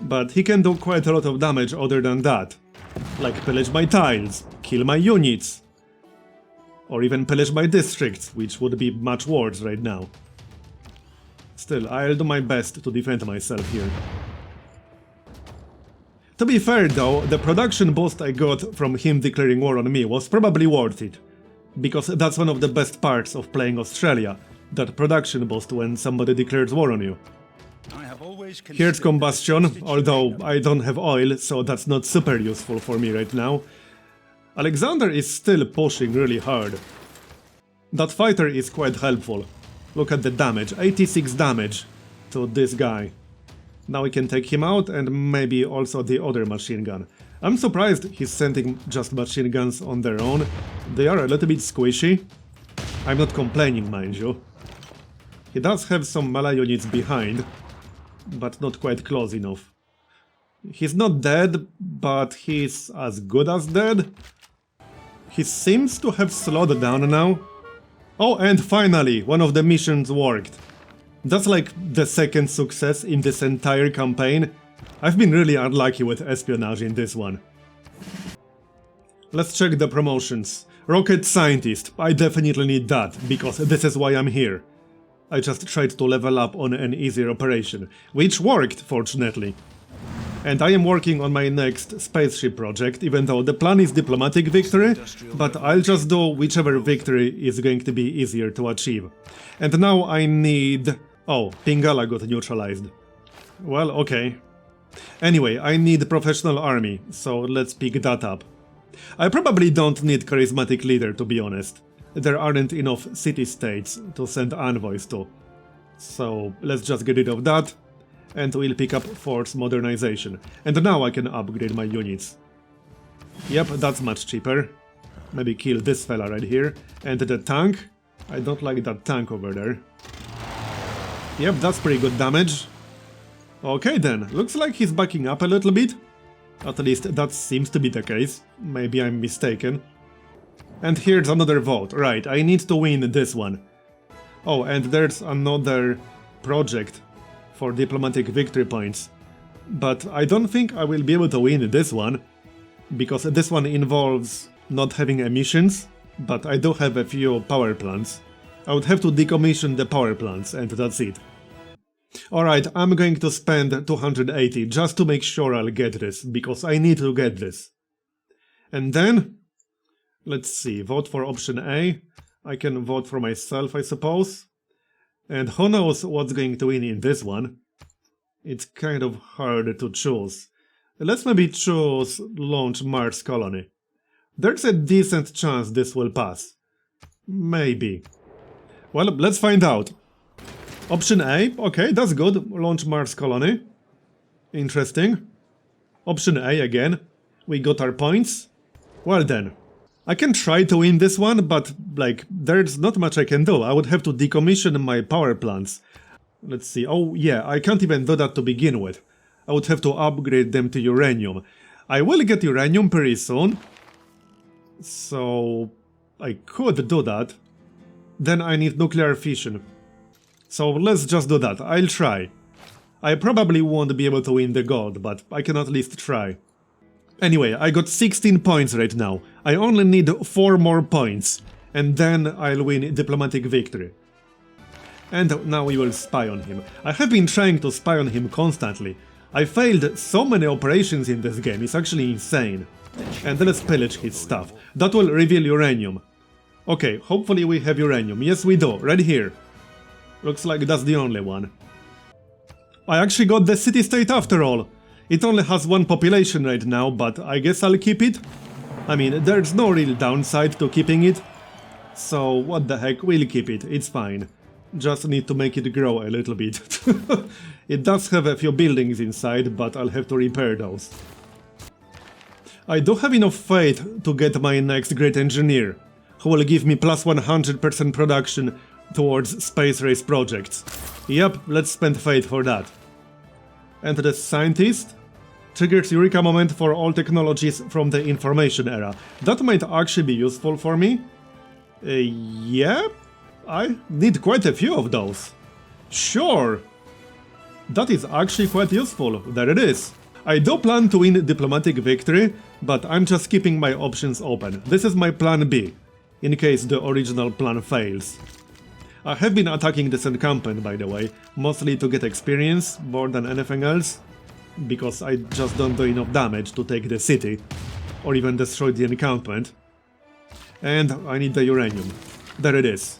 but he can do quite a lot of damage other than that. Like pillage my tiles, kill my units, or even pillage my districts, which would be much worse right now. Still, I'll do my best to defend myself here. To be fair though, the production boost I got from him declaring war on me was probably worth it. Because that's one of the best parts of playing Australia, that production boost when somebody declares war on you. Here's combustion, although I don't have oil, so that's not super useful for me right now. Alexander is still pushing really hard. That fighter is quite helpful. Look at the damage, 86 damage to this guy. Now we can take him out and maybe also the other machine gun. I'm surprised he's sending just machine guns on their own. They are a little bit squishy. I'm not complaining, mind you. He does have some melee units behind, but not quite close enough. He's not dead, but he's as good as dead. He seems to have slowed down now. Oh, and finally, one of the missions worked. That's like the second success in this entire campaign. I've been really unlucky with espionage in this one. Let's check the promotions. Rocket Scientist, I definitely need that, because this is why I'm here. I just tried to level up on an easier operation, which worked, fortunately. And I am working on my next spaceship project, even though the plan is diplomatic victory, but I'll just do whichever victory is going to be easier to achieve. And now I need... Oh, Pingala got neutralized. Well, okay. Anyway, I need professional army, so let's pick that up. I probably don't need charismatic leader, to be honest. There aren't enough city-states to send envoys to. So let's just get rid of that, and we'll pick up force modernization. And now I can upgrade my units. Yep, that's much cheaper. Maybe kill this fella right here. And the tank? I don't like that tank over there. Yep, that's pretty good damage. Okay then, looks like he's backing up a little bit. At least that seems to be the case. Maybe I'm mistaken. And here's another vote. Right, I need to win this one. Oh, and there's another project for diplomatic victory points. But I don't think I will be able to win this one, because this one involves not having emissions, but I do have a few power plants. I would have to decommission the power plants, and that's it. Alright, I'm going to spend 280 just to make sure I'll get this, because I need to get this. And then... Let's see, vote for option A. I can vote for myself, I suppose. And who knows what's going to win in this one. It's kind of hard to choose. Let's maybe choose launch Mars colony. There's a decent chance this will pass. Maybe. Well, let's find out. Option A, okay, that's good. Launch Mars colony. Interesting. Option A again. We got our points. Well then. I can try to win this one, but, like, there's not much I can do. I would have to decommission my power plants. Let's see. Oh, yeah, I can't even do that to begin with. I would have to upgrade them to uranium. I will get uranium pretty soon. So... I could do that. Then I need nuclear fission. So let's just do that. I'll try. I probably won't be able to win the gold, but I can at least try. Anyway, I got 16 points right now. I only need 4 more points, and then I'll win diplomatic victory. And now we will spy on him. I have been trying to spy on him constantly. I failed so many operations in this game, it's actually insane. And let's pillage his stuff. That will reveal uranium. Okay, hopefully we have uranium. Yes, we do, right here. Looks like that's the only one. I actually got the city-state after all. It only has 1 population right now, but I guess I'll keep it. I mean, there's no real downside to keeping it. So, what the heck, we'll keep it, it's fine. Just need to make it grow a little bit. It does have a few buildings inside, but I'll have to repair those. I do have enough faith to get my next great engineer, who will give me plus 100% production towards space race projects. Yep, let's spend faith for that. And the scientist triggers Eureka moment for all technologies from the information era. That might actually be useful for me. Yeah, I need quite a few of those. Sure. That is actually quite useful. There it is. I do plan to win diplomatic victory, but I'm just keeping my options open. This is my plan B, in case the original plan fails. I have been attacking this encampment, by the way, mostly to get experience, more than anything else. because I just don't do enough damage to take the city, or even destroy the encampment. And I need the uranium. There it is.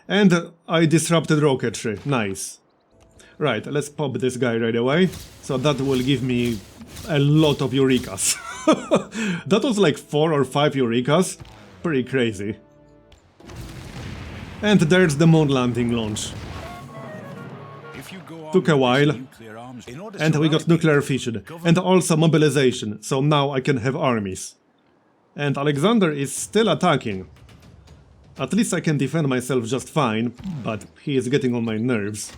And I disrupted rocketry. Nice. Right, let's pop this guy right away. So that will give me a lot of Eurekas. That was like 4 or 5 Eurekas. Pretty crazy. And there's the moon landing launch. Took a while. And we got nuclear fission. And also mobilization. So now I can have armies. And Alexander is still attacking. At least I can defend myself just fine, but he is getting on my nerves.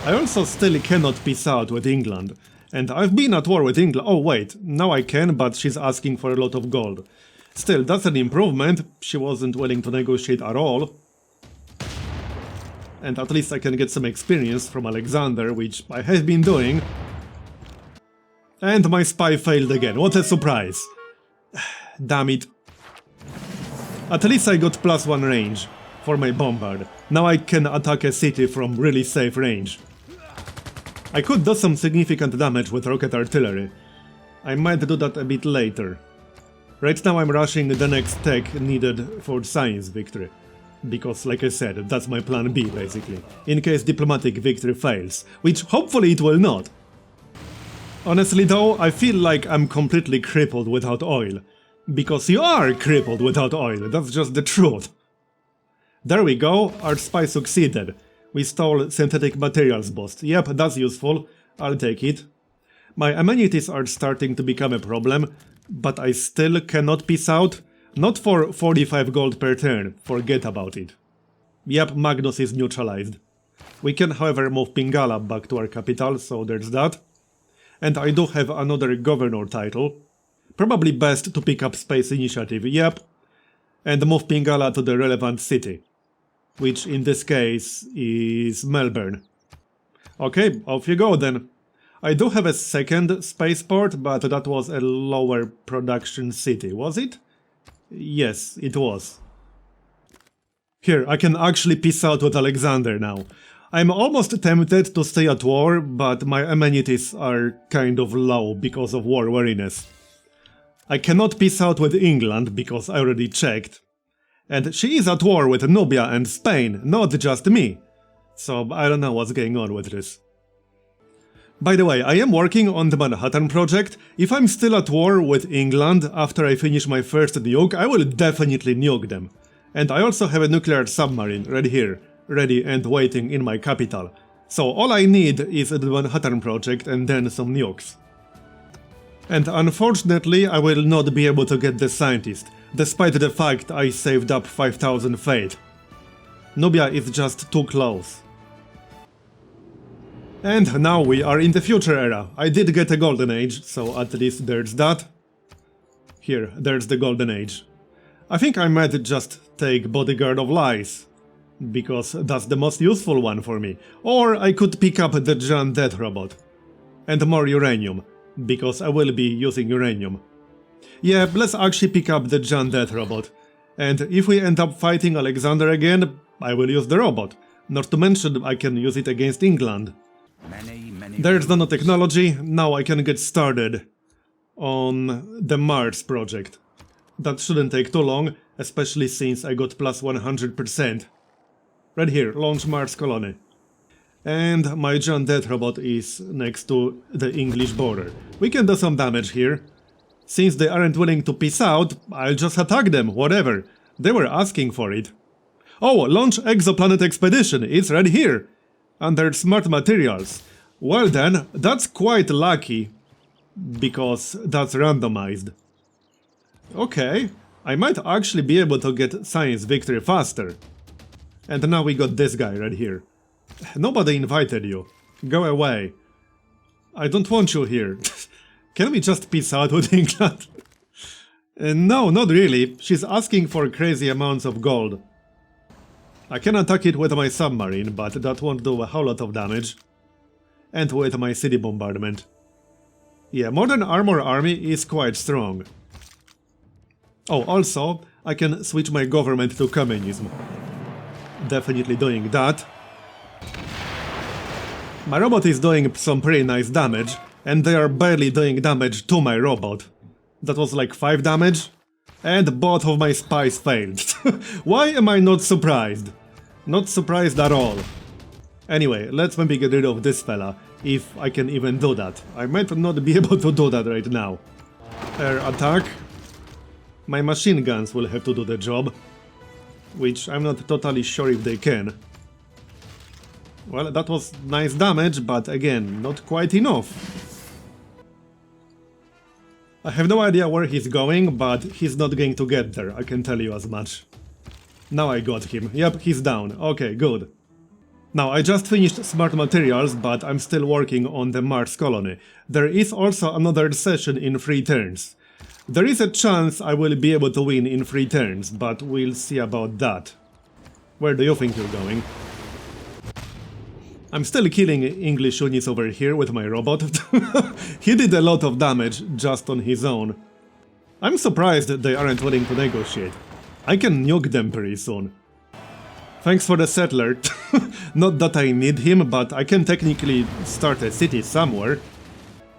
I also still cannot peace out with England. And I've been at war with England. Oh wait, now I can, but she's asking for a lot of gold. Still, that's an improvement. She wasn't willing to negotiate at all. And at least I can get some experience from Alexander, which I have been doing. And my spy failed again. What a surprise. Damn it. At least I got +1 range for my bombard. Now I can attack a city from really safe range. I could do some significant damage with rocket artillery. I might do that a bit later. Right now I'm rushing the next tech needed for science victory. Because, like I said, that's my plan B, basically. In case diplomatic victory fails. Which hopefully it will not. Honestly though, I feel like I'm completely crippled without oil. Because you are crippled without oil, that's just the truth. There we go, our spy succeeded. We stole synthetic materials boost. Yep, that's useful. I'll take it. My amenities are starting to become a problem, but I still cannot peace out. Not for 45 gold per turn, forget about it. Yep, Magnus is neutralized. We can however move Pingala back to our capital, so there's that. And I do have another governor title. Probably best to pick up Space Initiative, yep. And move Pingala to the relevant city. Which in this case is Melbourne. Okay, off you go then. I do have a second spaceport, but that was a lower production city, was it? Yes, it was. Here, I can actually peace out with Alexander now. I'm almost tempted to stay at war, but my amenities are kind of low because of war weariness. I cannot peace out with England because I already checked. And she is at war with Nubia and Spain, not just me. So I don't know what's going on with this. By the way, I am working on the Manhattan project. If I'm still at war with England after I finish my first nuke, I will definitely nuke them. And I also have a nuclear submarine right here, ready and waiting in my capital. So all I need is the Manhattan project and then some nukes. And unfortunately, I will not be able to get the scientist, despite the fact I saved up 5000 fate. Nubia is just too close. And now we are in the future era. I did get a golden age, so at least there's that. Here, there's the golden age. I think I might just take Bodyguard of Lies, because that's the most useful one for me. Or I could pick up the Giant Death Robot. And more uranium, because I will be using uranium. Yeah, let's actually pick up the Giant Death Robot. And if we end up fighting Alexander again, I will use the robot. Not to mention I can use it against England. There's nanotechnology, now I can get started on the Mars project. That shouldn't take too long, especially since I got plus 100%. Right here, launch Mars colony. And my Giant Death Robot is next to the English border. We can do some damage here. Since they aren't willing to peace out, I'll just attack them, whatever. They were asking for it. Oh, launch Exoplanet Expedition, it's right here. Under smart materials. Well then, that's quite lucky. Because that's randomized. Okay, I might actually be able to get science victory faster. And now we got this guy right here. Nobody invited you. Go away. I don't want you here. Can we just peace out with England? No, not really. She's asking for crazy amounts of gold. I can attack it with my submarine, but that won't do a whole lot of damage. And with my city bombardment. Yeah, Modern Armor Army is quite strong. Oh, also, I can switch my government to communism. Definitely doing that. My robot is doing some pretty nice damage, and they are barely doing damage to my robot. That was like 5 damage, and both of my spies failed. Why am I not surprised? Not surprised at all. Anyway, let's maybe get rid of this fella, if I can even do that. I might not be able to do that right now. Air attack. My machine guns will have to do the job, which I'm not totally sure if they can. Well, that was nice damage, but again, not quite enough. I have no idea where he's going, but he's not going to get there, I can tell you as much. Now I got him. Yep, he's down. Okay, good. Now, I just finished Smart Materials, but I'm still working on the Mars colony. There is also another session in 3 turns. There is a chance I will be able to win in 3 turns, but we'll see about that. Where do you think you're going? I'm still killing English units over here with my robot. He did a lot of damage just on his own. I'm surprised that they aren't willing to negotiate. I can nuke them pretty soon. Thanks for the settler. Not that I need him, but I can technically start a city somewhere.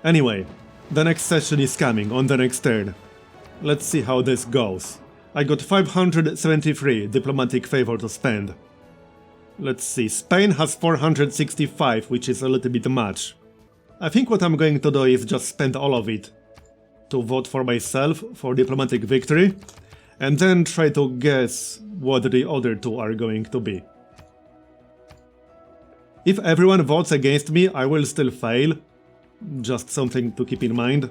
Anyway, the next session is coming on the next turn. Let's see how this goes. I got 573 diplomatic favor to spend. Let's see, Spain has 465, which is a little bit much. I think what I'm going to do is just spend all of it to vote for myself for diplomatic victory, and then try to guess what the other 2 are going to be. If everyone votes against me, I will still fail. Just something to keep in mind.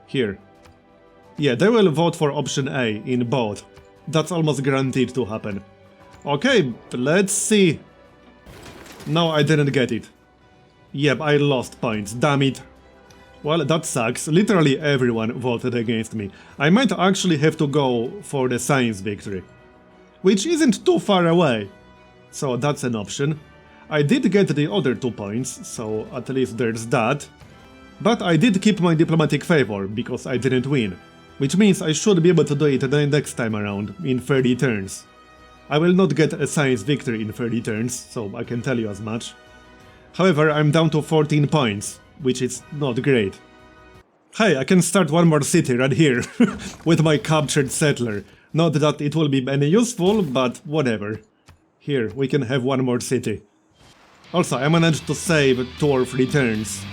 Here. Yeah, they will vote for option A in both. That's almost guaranteed to happen. Okay, let's see. No, I didn't get it. Yep, I lost points, damn it. Well, that sucks. Literally everyone voted against me. I might actually have to go for the science victory, which isn't too far away. So that's an option. I did get the other 2 points, so at least there's that. But I did keep my diplomatic favor, because I didn't win. Which means I should be able to do it the next time around, in 30 turns. I will not get a science victory in 30 turns, so I can tell you as much. However, I'm down to 14 points, which is not great. Hey, I can start one more city right here, with my captured settler. Not that it will be any useful, but whatever. Here, we can have one more city. Also, I managed to save 2 or 3 turns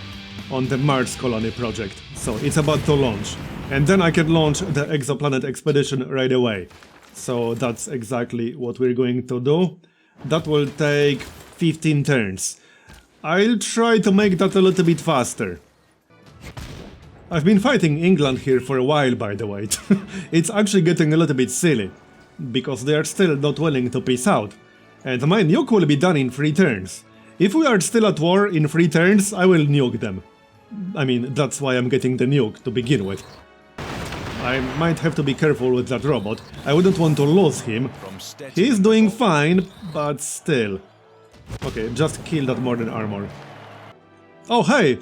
on the Mars colony project, so it's about to launch. And then I can launch the Exoplanet Expedition right away. So that's exactly what we're going to do. That will take 15 turns. I'll try to make that a little bit faster. I've been fighting England here for a while, by the way. It's actually getting a little bit silly, because they are still not willing to peace out. And my nuke will be done in 3 turns. If we are still at war in 3 turns, I will nuke them. I mean, that's why I'm getting the nuke to begin with. I might have to be careful with that robot. I wouldn't want to lose him. He's doing fine, but still. Okay, just kill that modern armor. Oh hey!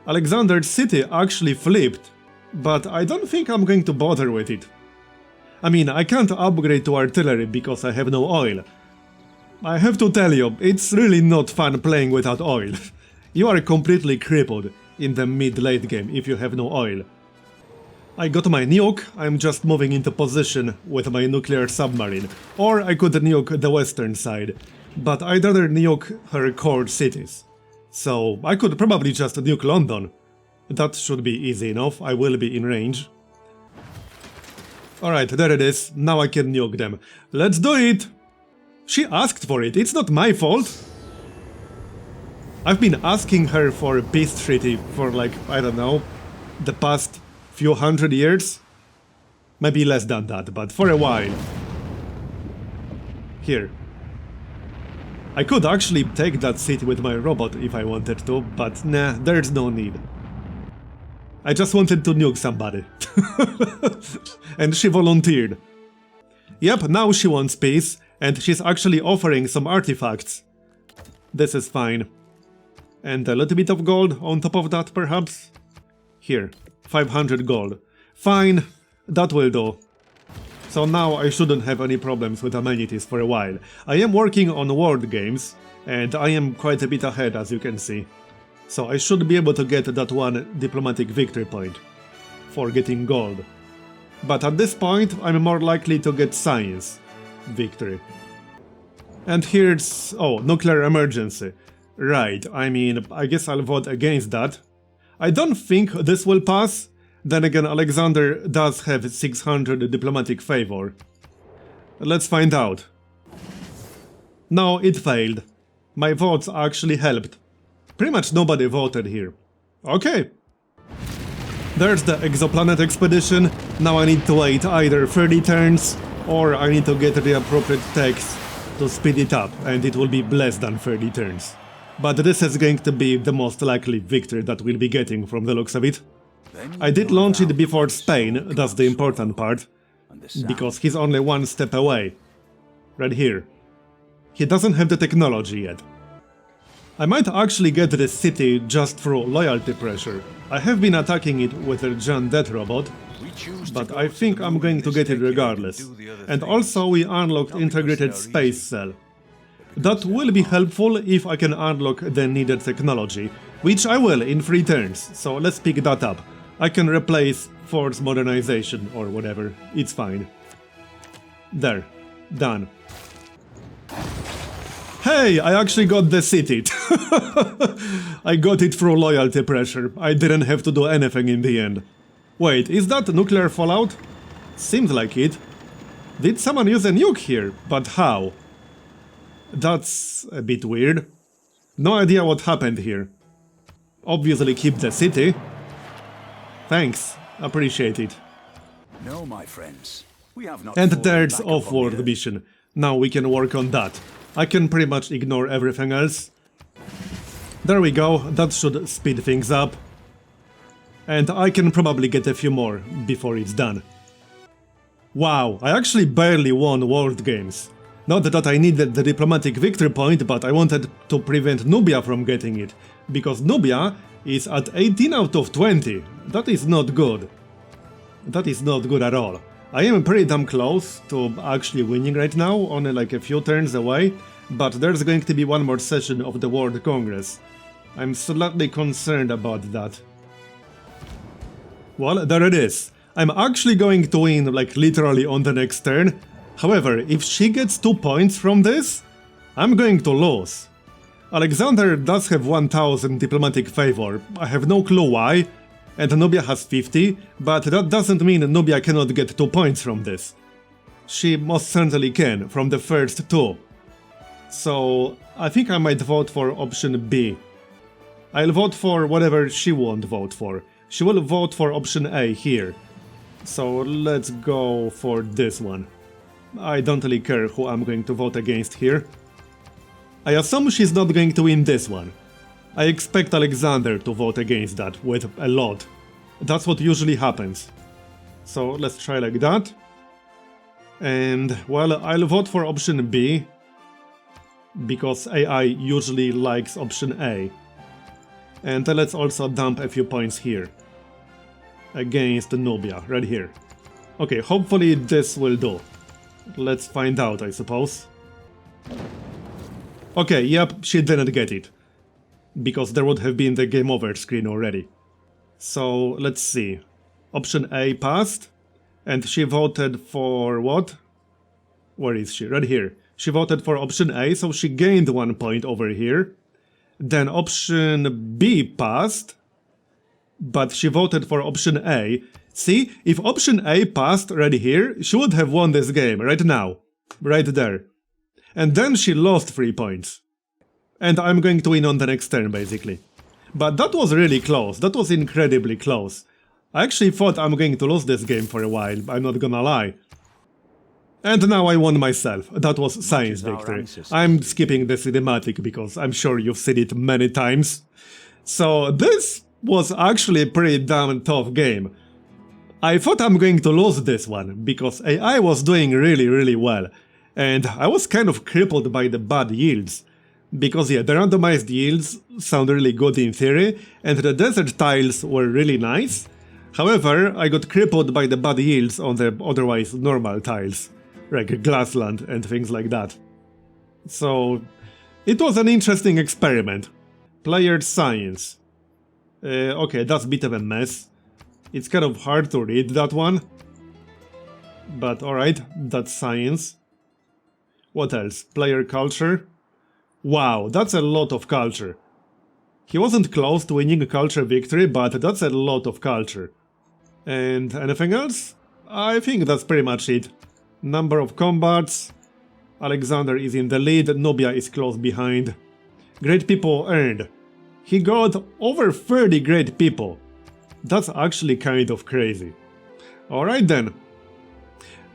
Alexander's city actually flipped. But I don't think I'm going to bother with it. I mean, I can't upgrade to artillery because I have no oil. I have to tell you, it's really not fun playing without oil. You are completely crippled in the mid-late game if you have no oil. I got my nuke, I'm just moving into position with my nuclear submarine. Or I could nuke the western side, but I'd rather nuke her core cities. So I could probably just nuke London. That should be easy enough, I will be in range. Alright, there it is, now I can nuke them. Let's do it! She asked for it, it's not my fault! I've been asking her for a peace treaty for like, I don't know, the past few hundred years? Maybe less than that, but for a while. Here. I could actually take that city with my robot if I wanted to, but nah, there's no need. I just wanted to nuke somebody. And she volunteered. Yep, now she wants peace, and she's actually offering some artifacts. This is fine. And a little bit of gold on top of that, perhaps? Here, 500 gold. Fine, that will do. So now I shouldn't have any problems with amenities for a while. I am working on world games, and I am quite a bit ahead, as you can see. So I should be able to get that one diplomatic victory point for getting gold. But at this point, I'm more likely to get science victory. And here's... oh, nuclear emergency. Right, I mean, I guess I'll vote against that. I don't think this will pass. Then again, Alexander does have 600 diplomatic favor. Let's find out. No, it failed. My votes actually helped. Pretty much nobody voted here. Okay. There's the Exoplanet Expedition. Now I need to wait either 30 turns or I need to get the appropriate text to speed it up, and it will be less than 30 turns. But this is going to be the most likely victory that we'll be getting from the looks of it. I did launch it before Spain, that's the important part, because he's only one step away. Right here. He doesn't have the technology yet. I might actually get the city just through loyalty pressure. I have been attacking it with a giant death robot, but I think I'm going to get it regardless. And also we unlocked integrated space cell. That will be helpful if I can unlock the needed technology, which I will in 3 turns, so let's pick that up. I can replace force modernization or whatever, it's fine. There, done. Hey, I actually got the city. I got it through loyalty pressure. I didn't have to do anything in the end. Wait, is that nuclear fallout? Seems like it. Did someone use a nuke here? But how? That's a bit weird. No idea what happened here. Obviously keep the city. Thanks, appreciate it. No, my friends. We have not. And there's off-world mission. Now we can work on that. I can pretty much ignore everything else. There we go, that should speed things up. And I can probably get a few more before it's done. Wow, I actually barely won World Games. Not that I needed the diplomatic victory point, but I wanted to prevent Nubia from getting it. Because Nubia is at 18 out of 20. That is not good. That is not good at all. I am pretty damn close to actually winning right now, only like a few turns away, but there's going to be one more session of the World Congress. I'm slightly concerned about that. Well, there it is. I'm actually going to win like literally on the next turn. However, if she gets 2 points from this, I'm going to lose. Alexander does have 1000 diplomatic favor, I have no clue why. And Nubia has 50, but that doesn't mean Nubia cannot get 2 points from this. She most certainly can, from the first 2. So, I think I might vote for option B. I'll vote for whatever she won't vote for. She will vote for option A here. So, let's go for this one. I don't really care who I'm going to vote against here. I assume she's not going to win this one. I expect Alexander to vote against that with a lot. That's what usually happens. So let's try like that. And, well, I'll vote for option B, because AI usually likes option A. And let's also dump a few points here. Against Nubia, right here. Okay, hopefully this will do. Let's find out, I suppose. Okay, yep, she didn't get it. Because there would have been the game over screen already. So, let's see. Option A passed. And she voted for what? Where is she? Right here. She voted for option A, so she gained 1 point over here. Then option B passed. But she voted for option A. See, if option A passed right here, she would have won this game right now. Right there. And then she lost 3 points. And I'm going to win on the next turn, basically. But that was really close. That was incredibly close. I actually thought I'm going to lose this game for a while, I'm not gonna lie. And now I won myself. That was science victory. I'm skipping the cinematic because I'm sure you've seen it many times. So this was actually a pretty damn tough game. I thought I'm going to lose this one, because AI was doing really well. And I was kind of crippled by the bad yields. Because yeah, the randomized yields sound really good in theory, and the desert tiles were really nice. However, I got crippled by the bad yields on the otherwise normal tiles, like grassland and things like that. So, it was an interesting experiment. Player science. Okay, that's a bit of a mess. It's kind of hard to read, that one. But alright, that's science. What else? Player culture? Wow, that's a lot of culture. He wasn't close to winning a culture victory, but that's a lot of culture. And anything else? I think that's pretty much it. Number of combats. Alexander is in the lead, Nubia is close behind. Great people earned. He got over 30 great people. That's actually kind of crazy. Alright then.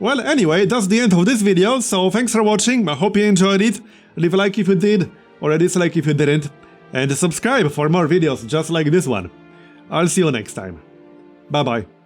Well, anyway, that's the end of this video, so thanks for watching, I hope you enjoyed it. Leave a like if you did, or a dislike if you didn't, and subscribe for more videos just like this one. I'll see you next time. Bye bye.